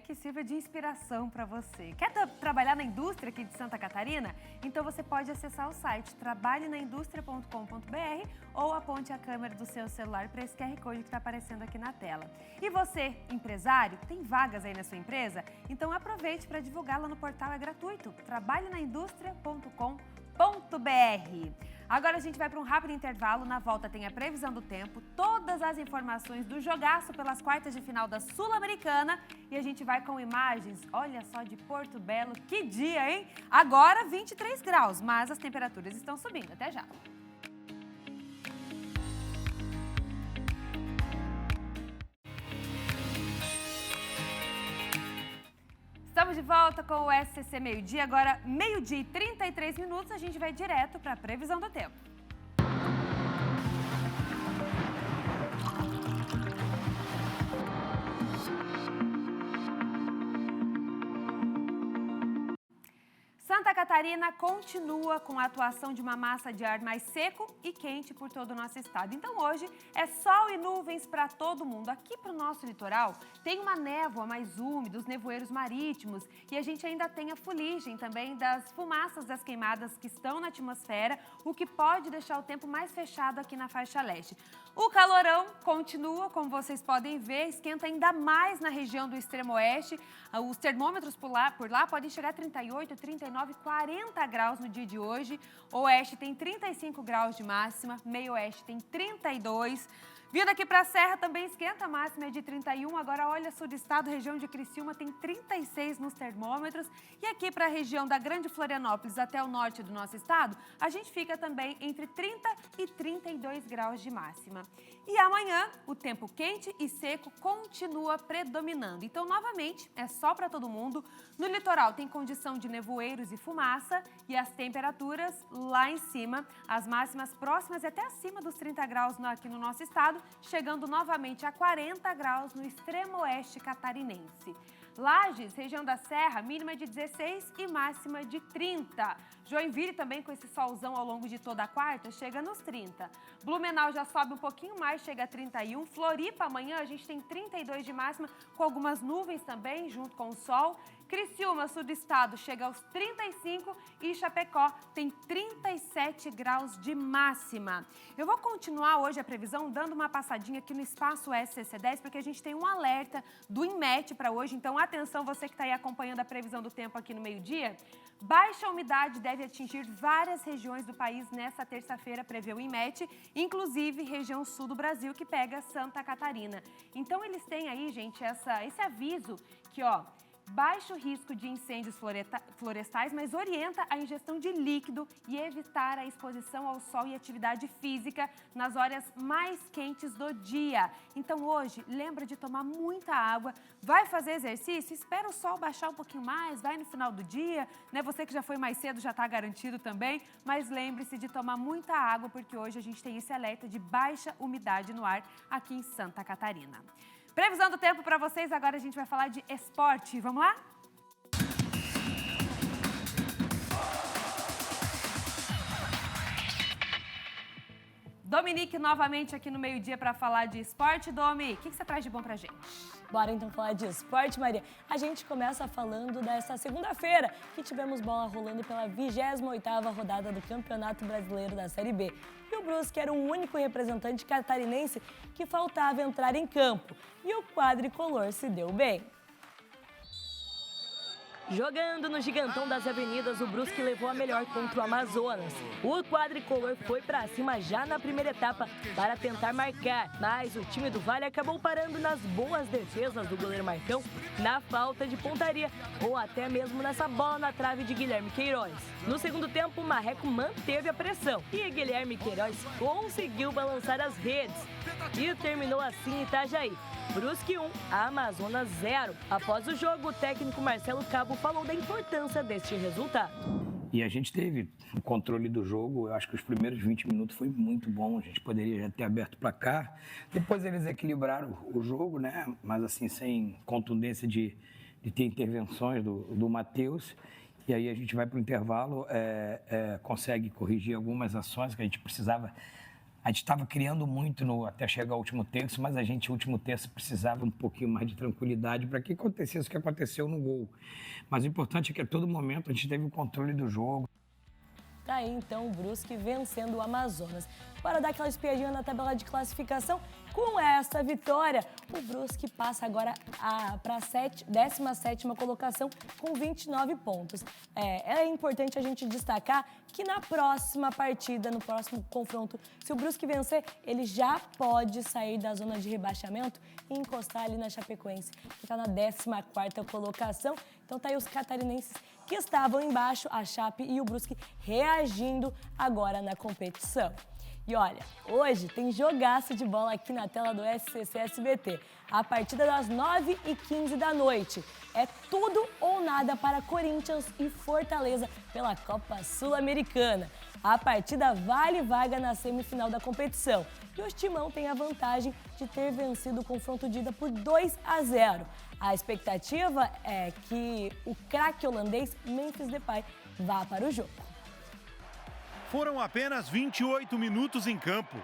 Que sirva de inspiração para você. Quer trabalhar na indústria aqui de Santa Catarina? Então você pode acessar o site trabalhenaindustria.com.br ou aponte a câmera do seu celular para esse QR Code que está aparecendo aqui na tela. E você, empresário, tem vagas aí na sua empresa? Então aproveite para divulgar lá no portal, é gratuito, trabalhenaindustria.com.br. Agora a gente vai para um rápido intervalo, na volta tem a previsão do tempo, todas as informações do jogaço pelas quartas de final da Sul-Americana e a gente vai com imagens, olha só, de Porto Belo, que dia, hein? Agora 23 graus, mas as temperaturas estão subindo, até já. Estamos de volta com o SCC Meio-Dia. Agora, meio-dia e 33 minutos, a gente vai direto para a previsão do tempo. Santa Catarina continua com a atuação de uma massa de ar mais seco e quente por todo o nosso estado. Então hoje é sol e nuvens para todo mundo. Aqui para o nosso litoral tem uma névoa mais úmida, os nevoeiros marítimos e a gente ainda tem a fuligem também das fumaças das queimadas que estão na atmosfera, o que pode deixar o tempo mais fechado aqui na faixa leste. O calorão continua, como vocês podem ver, esquenta ainda mais na região do extremo oeste. Os termômetros por lá podem chegar a 38, 39, 40 graus no dia de hoje. O oeste tem 35 graus de máxima, meio oeste tem 32. Vindo aqui para a Serra também esquenta, a máxima é de 31. Agora olha, sul do estado, região de Criciúma tem 36 nos termômetros. E aqui para a região da Grande Florianópolis até o norte do nosso estado, a gente fica também entre 30 e 32 graus de máxima. E amanhã, o tempo quente e seco continua predominando. Então, novamente, é sol para todo mundo. No litoral tem condição de nevoeiros e fumaça e as temperaturas lá em cima, as máximas próximas e até acima dos 30 graus aqui no nosso estado, chegando novamente a 40 graus no extremo oeste catarinense. Lages, região da Serra, mínima de 16 e máxima de 30. Joinville também com esse solzão ao longo de toda a quarta, chega nos 30. Blumenau já sobe um pouquinho mais, chega a 31. Floripa amanhã a gente tem 32 de máxima, com algumas nuvens também, junto com o sol. Criciúma, sul do estado, chega aos 35 e Chapecó tem 37 graus de máxima. Eu vou continuar hoje a previsão dando uma passadinha aqui no espaço SCC10, porque a gente tem um alerta do INMET para hoje. Então, atenção, você que está aí acompanhando a previsão do tempo aqui no meio-dia. Baixa umidade deve atingir várias regiões do país nessa terça-feira, prevê o INMET, inclusive região sul do Brasil, que pega Santa Catarina. Então, eles têm aí, gente, esse aviso que, baixo risco de incêndios florestais, mas orienta a ingestão de líquido e evitar a exposição ao sol e atividade física nas horas mais quentes do dia. Então hoje, lembra de tomar muita água, vai fazer exercício, espera o sol baixar um pouquinho mais, vai no final do dia, né? Você que já foi mais cedo já está garantido também, mas lembre-se de tomar muita água, porque hoje a gente tem esse alerta de baixa umidade no ar aqui em Santa Catarina. Previsão do tempo para vocês, agora a gente vai falar de esporte. Vamos lá? Dominique novamente aqui no meio-dia para falar de esporte. Domi, o que você traz de bom pra gente? Bora então falar de esporte, Maria. A gente começa falando dessa segunda-feira, que tivemos bola rolando pela 28ª rodada do Campeonato Brasileiro da Série B. E o Brusque era o único representante catarinense que faltava entrar em campo. E o quadricolor se deu bem. Jogando no gigantão das avenidas, o Brusque levou a melhor contra o Amazonas. O quadricolor foi pra cima já na primeira etapa para tentar marcar, mas o time do Vale acabou parando nas boas defesas do goleiro Marcão, na falta de pontaria ou até mesmo nessa bola na trave de Guilherme Queiroz. No segundo tempo, o Marreco manteve a pressão e Guilherme Queiroz conseguiu balançar as redes. E terminou assim em Itajaí. Brusque 1, Amazonas 0. Após o jogo, o técnico Marcelo Cabo falou da importância deste resultado. E a gente teve o controle do jogo. Eu acho que os primeiros 20 minutos foi muito bom. A gente poderia já ter aberto o placar. Depois eles equilibraram o jogo, né? Mas assim, sem contundência de ter intervenções do Matheus. E aí a gente vai para o intervalo, consegue corrigir algumas ações que a gente precisava. A gente estava criando muito até chegar ao último terço, mas o último terço, precisava um pouquinho mais de tranquilidade para que acontecesse o que aconteceu no gol. Mas o importante é que a todo momento a gente teve o controle do jogo. Tá aí então o Brusque vencendo o Amazonas. Para dar aquela espiadinha na tabela de classificação, com essa vitória, o Brusque passa agora para a 17ª colocação com 29 pontos. É importante a gente destacar que na próxima partida, no próximo confronto, se o Brusque vencer, ele já pode sair da zona de rebaixamento e encostar ali na Chapecoense, que está na 14ª colocação. Então tá aí os catarinenses que estavam embaixo, a Chape e o Brusque reagindo agora na competição. E olha, hoje tem jogaço de bola aqui na tela do SCC SBT. A partida das 9h15 da noite. É tudo ou nada para Corinthians e Fortaleza pela Copa Sul-Americana. A partida vale vaga na semifinal da competição. E o Timão tem a vantagem de ter vencido o confronto de ida por 2-0. A expectativa é que o craque holandês Memphis Depay vá para o jogo. Foram apenas 28 minutos em campo.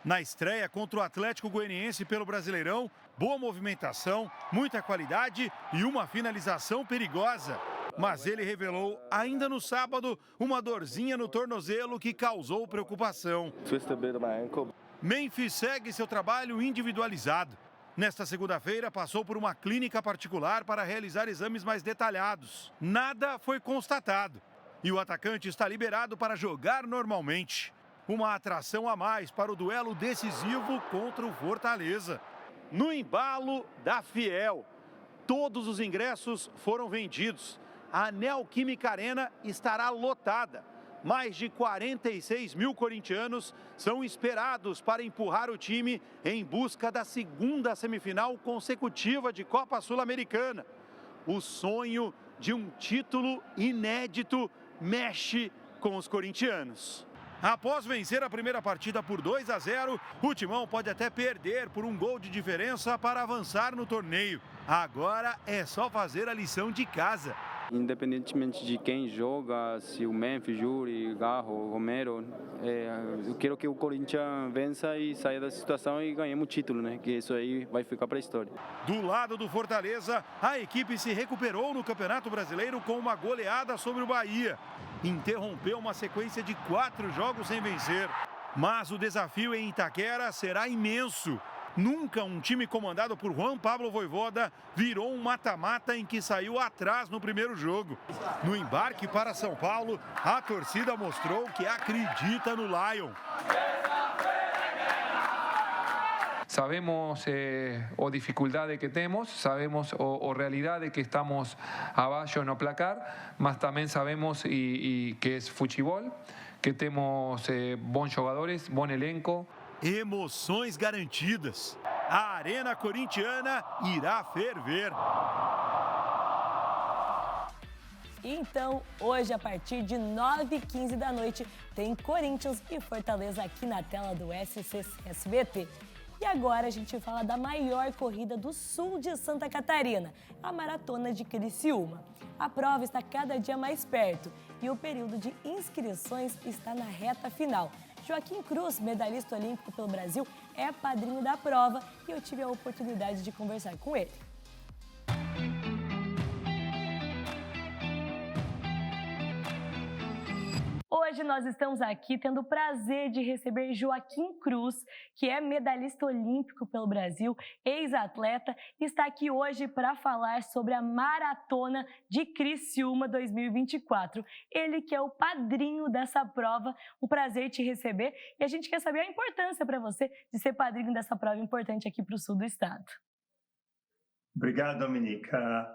Na estreia contra o Atlético Goianiense pelo Brasileirão, boa movimentação, muita qualidade e uma finalização perigosa. Mas ele revelou, ainda no sábado, uma dorzinha no tornozelo que causou preocupação. Memphis segue seu trabalho individualizado. Nesta segunda-feira, passou por uma clínica particular para realizar exames mais detalhados. Nada foi constatado. E o atacante está liberado para jogar normalmente. Uma atração a mais para o duelo decisivo contra o Fortaleza. No embalo da Fiel, todos os ingressos foram vendidos. A Neoquímica Arena estará lotada. Mais de 46 mil corintianos são esperados para empurrar o time em busca da segunda semifinal consecutiva de Copa Sul-Americana. O sonho de um título inédito mexe com os corintianos. Após vencer a primeira partida por 2-0, o Timão pode até perder por um gol de diferença para avançar no torneio. Agora é só fazer a lição de casa. Independentemente de quem joga, se o Memphis, Yuri, Garro, Romero, eu quero que o Corinthians vença e saia da situação e ganhemos o título, né? Que isso aí vai ficar para a história. Do lado do Fortaleza, a equipe se recuperou no Campeonato Brasileiro com uma goleada sobre o Bahia. Interrompeu uma sequência de 4 jogos sem vencer. Mas o desafio em Itaquera será imenso. Nunca um time comandado por Juan Pablo Vojvoda virou um mata-mata em que saiu atrás no primeiro jogo. No embarque para São Paulo, a torcida mostrou que acredita no Lion. Sabemos a dificuldade que temos, sabemos a realidade que estamos abaixo no placar, mas também sabemos que é futebol, que temos bons jogadores, bom elenco. Emoções garantidas. A Arena Corintiana irá ferver. Então, hoje, a partir de 9h15 da noite, tem Corinthians e Fortaleza aqui na tela do SCC-SBT. E agora a gente fala da maior corrida do sul de Santa Catarina, a Maratona de Criciúma. A prova está cada dia mais perto e o período de inscrições está na reta final. Joaquim Cruz, medalhista olímpico pelo Brasil, é padrinho da prova e eu tive a oportunidade de conversar com ele. Hoje nós estamos aqui tendo o prazer de receber Joaquim Cruz, que é medalhista olímpico pelo Brasil, ex-atleta, e está aqui hoje para falar sobre a Maratona de Criciúma 2024. Ele que é o padrinho dessa prova, um prazer te receber e a gente quer saber a importância para você de ser padrinho dessa prova importante aqui para o sul do estado. Obrigado, Dominica.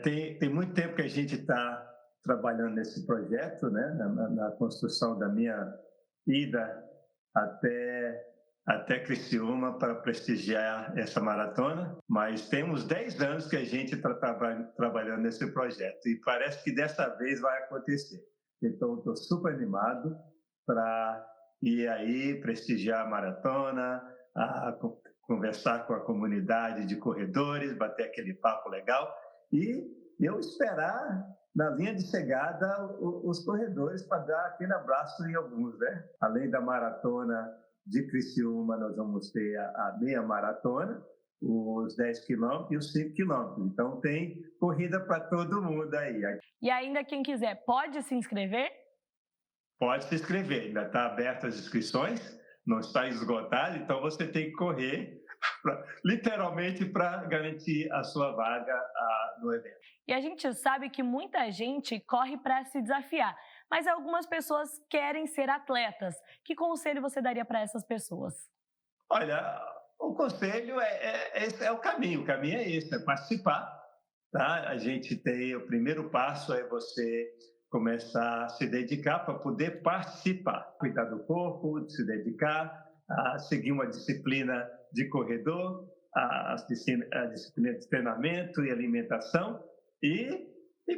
Tem muito tempo que a gente está trabalhando nesse projeto, né, na construção da minha ida até até Criciúma para prestigiar essa maratona, mas temos 10 anos que a gente está trabalhando nesse projeto e parece que dessa vez vai acontecer. Então, estou super animado para ir aí prestigiar a maratona, conversar com a comunidade de corredores, bater aquele papo legal e eu esperar na linha de chegada os corredores para dar aquele abraço em alguns, né? Além da maratona de Criciúma, nós vamos ter a meia maratona, os 10 quilômetros e os 5 quilômetros. Então, tem corrida para todo mundo aí. E ainda quem quiser, pode se inscrever? Pode se inscrever, ainda está aberto as inscrições, não está esgotado, então você tem que correr, literalmente, para garantir a sua vaga no evento. E a gente sabe que muita gente corre para se desafiar, mas algumas pessoas querem ser atletas. Que conselho você daria para essas pessoas? Olha, o conselho é o caminho é esse, é participar. Tá? A gente tem, o primeiro passo é você começar a se dedicar para poder participar. Cuidar do corpo, se dedicar, a seguir uma disciplina de corredor, a disciplina de treinamento e alimentação e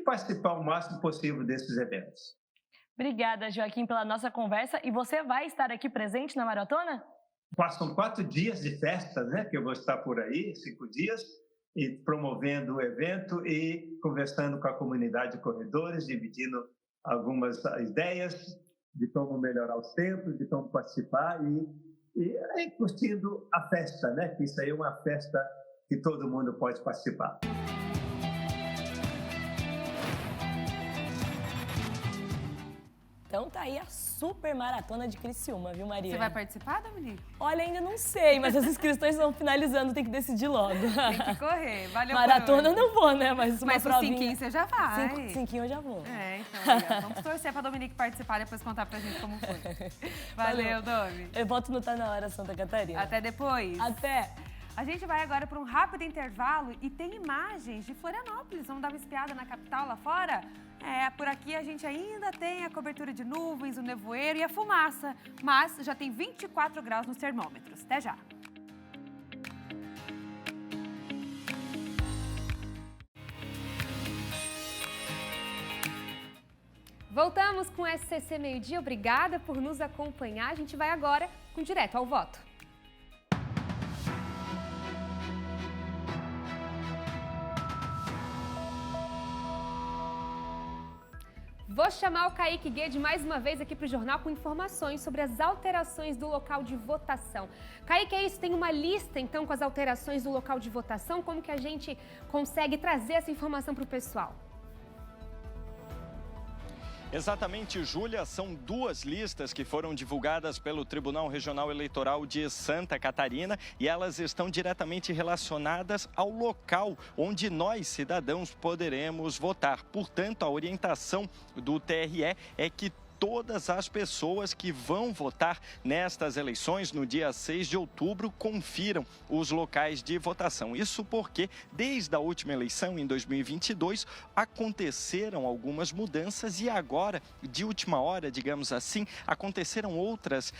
participar o máximo possível desses eventos. Obrigada, Joaquim, pela nossa conversa. E você vai estar aqui presente na maratona? São 4 dias de festas, né? Que eu vou estar por aí, 5 dias, e promovendo o evento e conversando com a comunidade de corredores, dividindo algumas ideias de como melhorar os tempos, de como participar e aí, curtindo a festa, né? Que isso aí é uma festa que todo mundo pode participar. Então tá aí a super maratona de Criciúma, viu, Maria? Você vai participar, Dominique? Olha, ainda não sei, mas as inscrições estão finalizando, tem que decidir logo. Tem que correr, valeu. Maratona eu não vou, né? Mas o 5 você já vai. 5 eu já vou. Então, olha, vamos torcer pra Dominique participar e depois contar pra gente como foi. Valeu, Domi. Eu volto no Tá Na Hora, Santa Catarina. Até depois. Até. A gente vai agora para um rápido intervalo e tem imagens de Florianópolis. Vamos dar uma espiada na capital lá fora? Por aqui a gente ainda tem a cobertura de nuvens, o nevoeiro e a fumaça, mas já tem 24 graus nos termômetros. Até já! Voltamos com o SCC Meio-Dia. Obrigada por nos acompanhar. A gente vai agora com Direto ao Voto. Vou chamar o Kaique Guede mais uma vez aqui para o jornal com informações sobre as alterações do local de votação. Kaique, é isso? Tem uma lista, então, com as alterações do local de votação? Como que a gente consegue trazer essa informação para o pessoal? Exatamente, Júlia, são 2 listas que foram divulgadas pelo Tribunal Regional Eleitoral de Santa Catarina e elas estão diretamente relacionadas ao local onde nós, cidadãos, poderemos votar. Portanto, a orientação do TRE é que todas as pessoas que vão votar nestas eleições, no dia 6 de outubro, confiram os locais de votação. Isso porque, desde a última eleição, em 2022, aconteceram algumas mudanças e agora, de última hora, digamos assim, aconteceram outras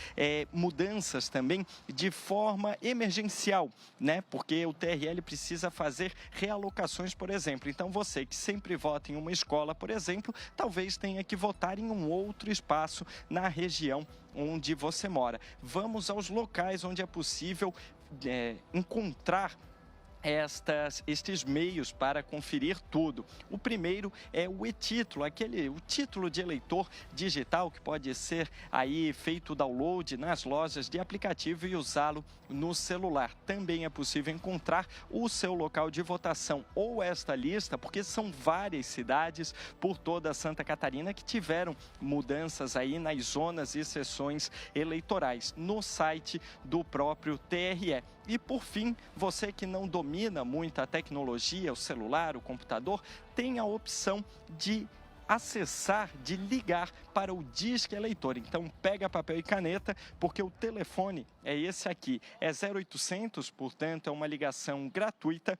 mudanças também de forma emergencial, né? Porque o TRE precisa fazer realocações, por exemplo. Então, você que sempre vota em uma escola, por exemplo, talvez tenha que votar em um outro espaço na região onde você mora. Vamos aos locais onde é possível encontrar estes meios para conferir tudo. O primeiro é o e-título, o título de eleitor digital que pode ser aí feito download nas lojas de aplicativo e usá-lo no celular. Também é possível encontrar o seu local de votação ou esta lista, porque são várias cidades por toda Santa Catarina que tiveram mudanças aí nas zonas e sessões eleitorais no site do próprio TRE. E, por fim, você que não domina muito a tecnologia, o celular, o computador, tem a opção de acessar, de ligar para o Disque Eleitor. Então, pega papel e caneta, porque o telefone é esse aqui. É 0800, portanto, é uma ligação gratuita.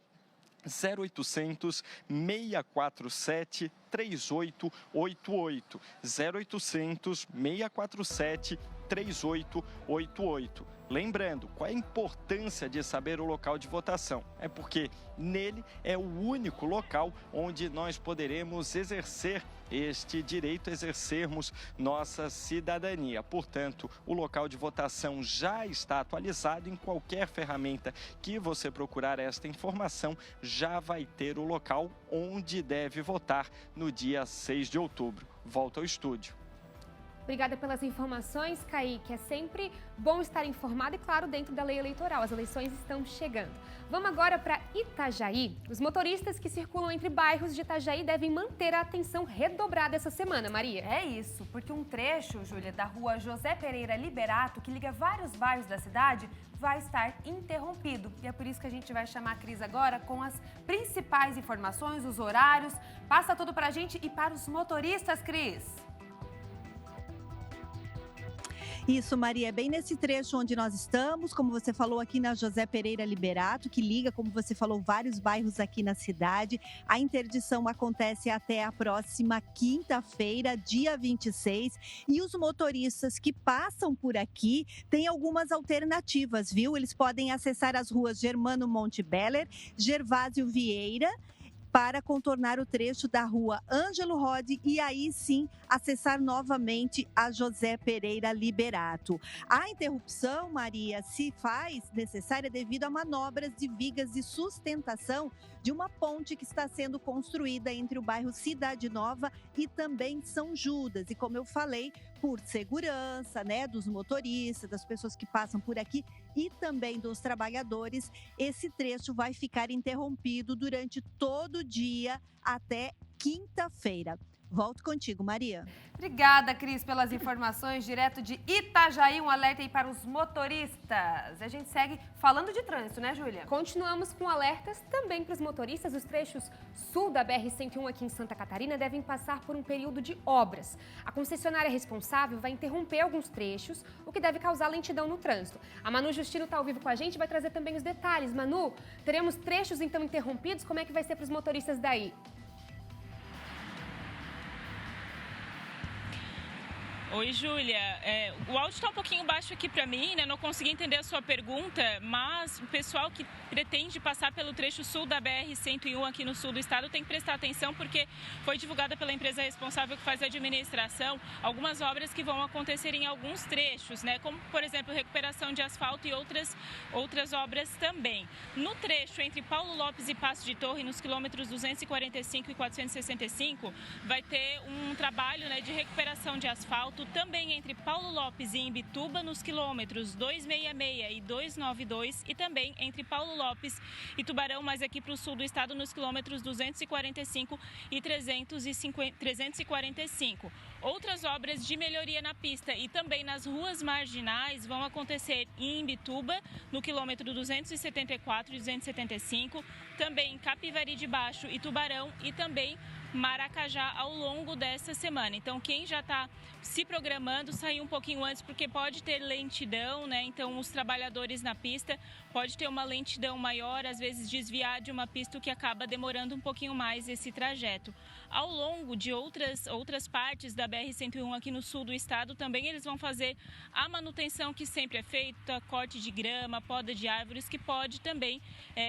0800 647 3888. 0800 647 3888. Lembrando, qual é a importância de saber o local de votação? É porque nele é o único local onde nós poderemos exercer este direito, exercermos nossa cidadania. Portanto, o local de votação já está atualizado. Em qualquer ferramenta que você procurar esta informação, já vai ter o local onde deve votar no dia 6 de outubro. Volto ao estúdio. Obrigada pelas informações, Kaique. É sempre bom estar informado e, claro, dentro da lei eleitoral. As eleições estão chegando. Vamos agora para Itajaí. Os motoristas que circulam entre bairros de Itajaí devem manter a atenção redobrada essa semana, Maria. É isso, porque um trecho, Júlia, da rua José Pereira Liberato, que liga vários bairros da cidade, vai estar interrompido. E é por isso que a gente vai chamar a Cris agora com as principais informações, os horários. Passa tudo para a gente e para os motoristas, Cris. Isso, Maria, é bem nesse trecho onde nós estamos, como você falou, aqui na José Pereira Liberato, que liga, como você falou, vários bairros aqui na cidade. A interdição acontece até a próxima quinta-feira, dia 26, e os motoristas que passam por aqui têm algumas alternativas, viu? Eles podem acessar as ruas Germano Montebeller, Gervásio Vieira, para contornar o trecho da rua Ângelo Rode e aí sim acessar novamente a José Pereira Liberato. A interrupção, Maria, se faz necessária devido a manobras de vigas de sustentação de uma ponte que está sendo construída entre o bairro Cidade Nova e também São Judas. E como eu falei, por segurança, né, dos motoristas, das pessoas que passam por aqui e também dos trabalhadores, esse trecho vai ficar interrompido durante todo o dia até quinta-feira. Volto contigo, Maria. Obrigada, Cris, pelas informações direto de Itajaí. Um alerta aí para os motoristas. A gente segue falando de trânsito, né, Júlia? Continuamos com alertas também para os motoristas. Os trechos sul da BR-101 aqui em Santa Catarina devem passar por um período de obras. A concessionária responsável vai interromper alguns trechos, o que deve causar lentidão no trânsito. A Manu Justino está ao vivo com a gente e vai trazer também os detalhes. Manu, teremos trechos então interrompidos? Como é que vai ser para os motoristas daí? Oi, Júlia. O áudio está um pouquinho baixo aqui para mim, né? Não consegui entender a sua pergunta, mas o pessoal que pretende passar pelo trecho sul da BR-101 aqui no sul do estado tem que prestar atenção porque foi divulgada pela empresa responsável que faz a administração algumas obras que vão acontecer em alguns trechos, né? Como, por exemplo, recuperação de asfalto e outras obras também. No trecho entre Paulo Lopes e Passo de Torre, nos quilômetros 245 e 465, vai ter um trabalho, né, de recuperação de asfalto também entre Paulo Lopes e Imbituba, nos quilômetros 266 e 292, e também entre Paulo Lopes e Tubarão, mais aqui para o sul do estado, nos quilômetros 245 e 345. Outras obras de melhoria na pista e também nas ruas marginais vão acontecer em Imbituba, no quilômetro 274 e 275, também em Capivari de Baixo e Tubarão e também Maracajá ao longo dessa semana. Então, quem já está se programando, sair um pouquinho antes, porque pode ter lentidão, né? Então, os trabalhadores na pista pode ter uma lentidão maior, às vezes desviar de uma pista, o que acaba demorando um pouquinho mais esse trajeto. Ao longo de outras partes da BR-101 aqui no sul do estado, também eles vão fazer a manutenção que sempre é feita, corte de grama, poda de árvores, que pode também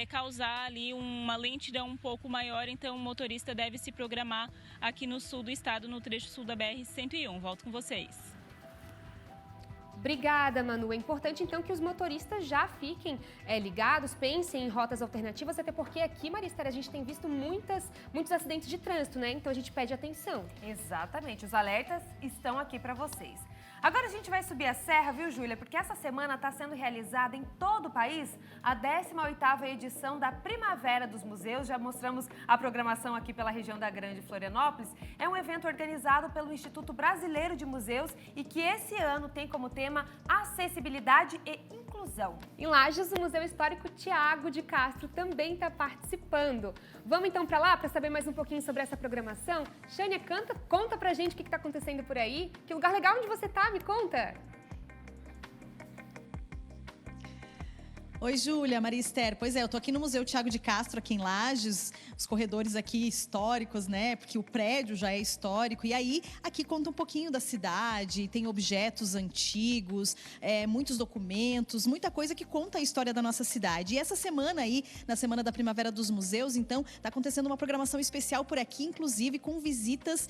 causar ali uma lentidão um pouco maior. Então, o motorista deve se programar aqui no sul do estado, no trecho sul da BR-101. Volto com vocês. Obrigada, Manu. É importante, então, que os motoristas já fiquem ligados, pensem em rotas alternativas, até porque aqui, Maristela, a gente tem visto muitos acidentes de trânsito, né? Então, a gente pede atenção. Exatamente. Os alertas estão aqui para vocês. Agora a gente vai subir a serra, viu, Júlia? Porque essa semana está sendo realizada em todo o país a 18ª edição da Primavera dos Museus. Já mostramos a programação aqui pela região da Grande Florianópolis. É um evento organizado pelo Instituto Brasileiro de Museus e que esse ano tem como tema acessibilidade e inclusão. Em Lages, o Museu Histórico Tiago de Castro também está participando. Vamos então para lá para saber mais um pouquinho sobre essa programação? Xânia, conta pra gente o que está acontecendo por aí. Que lugar legal onde você está, me conta! Oi, Júlia, Maria Esther. Pois é, eu tô aqui no Museu Tiago de Castro, aqui em Lages, os corredores aqui históricos, né? Porque o prédio já é histórico. E aí, aqui conta um pouquinho da cidade, tem objetos antigos, muitos documentos, muita coisa que conta a história da nossa cidade. E essa semana aí, na Semana da Primavera dos Museus, então, tá acontecendo uma programação especial por aqui, inclusive com visitas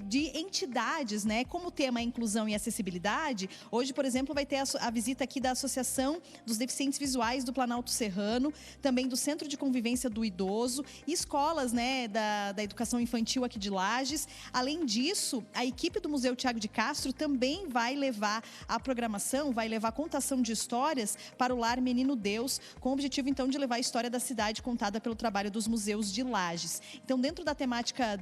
de entidades, né? Como o tema é inclusão e acessibilidade, hoje, por exemplo, vai ter a visita aqui da Associação dos Deficientes Visuais do Planalto Serrano, também do Centro de Convivência do Idoso e escolas, né, da educação infantil aqui de Lages. Além disso, a equipe do Museu Tiago de Castro também vai levar a programação, vai levar a contação de histórias para o Lar Menino Deus, com o objetivo, então, de levar a história da cidade contada pelo trabalho dos museus de Lages. Então, dentro da temática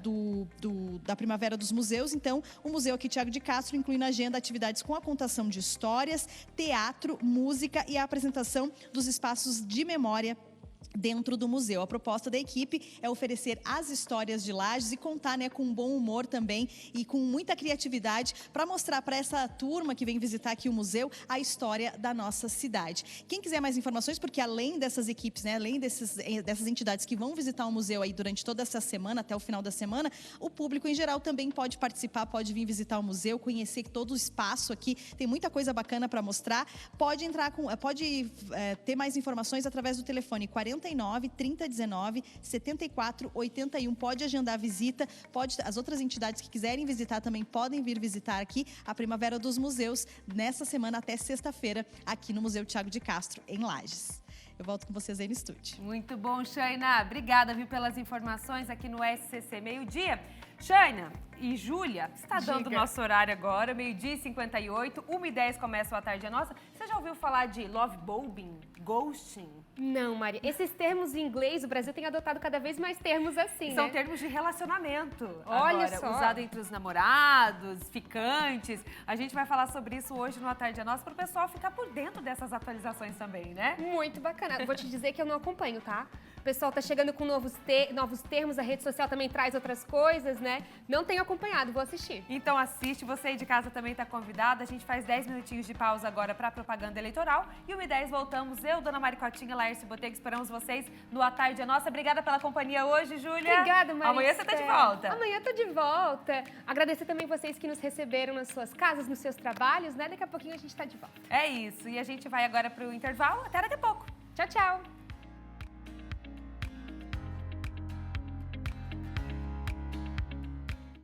da Primavera dos Museus, então, o Museu aqui Tiago de Castro inclui na agenda atividades com a contação de histórias, teatro, música e a apresentação dos espaços de memória dentro do museu. A proposta da equipe é oferecer as histórias de Lages e contar, né, com bom humor também e com muita criatividade para mostrar para essa turma que vem visitar aqui o museu a história da nossa cidade. Quem quiser mais informações, porque além dessas equipes, né, além dessas entidades que vão visitar o museu aí durante toda essa semana, até o final da semana, o público em geral também pode participar, pode vir visitar o museu, conhecer todo o espaço aqui, tem muita coisa bacana para mostrar. Pode ter mais informações através do telefone 49 3019 74 81. Pode agendar a visita, as outras entidades que quiserem visitar também podem vir visitar aqui a Primavera dos Museus nessa semana até sexta-feira aqui no Museu Tiago de Castro, em Lages. Eu volto com vocês aí no estúdio. Muito bom, Shaina. Obrigada, viu, pelas informações aqui no SCC Meio-Dia. Shaina e Júlia, está dando o nosso horário agora, 12h58, 1h10 começa a Tarde é Nossa. Você já ouviu falar de love bombing, ghosting? Não, Maria. Esses termos em inglês, o Brasil tem adotado cada vez mais termos assim, São né? termos de relacionamento. Olha agora, só. Usado entre os namorados, ficantes. A gente vai falar sobre isso hoje no A Tarde é Nossa, para o pessoal ficar por dentro dessas atualizações também, né? Muito bacana. Vou te dizer que eu não acompanho, tá? O pessoal tá chegando com novos termos, a rede social também traz outras coisas, né? Não tenho acompanhado, vou assistir. Então assiste, você aí de casa também tá convidado. A gente faz 10 minutinhos de pausa agora para propaganda eleitoral. E 1h10 voltamos. Eu, Dona Maricotinha, Laércio Botega, esperamos vocês no A Tarde é Nossa. Obrigada pela companhia hoje, Júlia. Obrigada, Maria. Amanhã você tá de volta. Amanhã eu tô de volta. Agradecer também vocês que nos receberam nas suas casas, nos seus trabalhos, né? Daqui a pouquinho a gente tá de volta. É isso. E a gente vai agora pro intervalo. Até daqui a pouco. Tchau, tchau.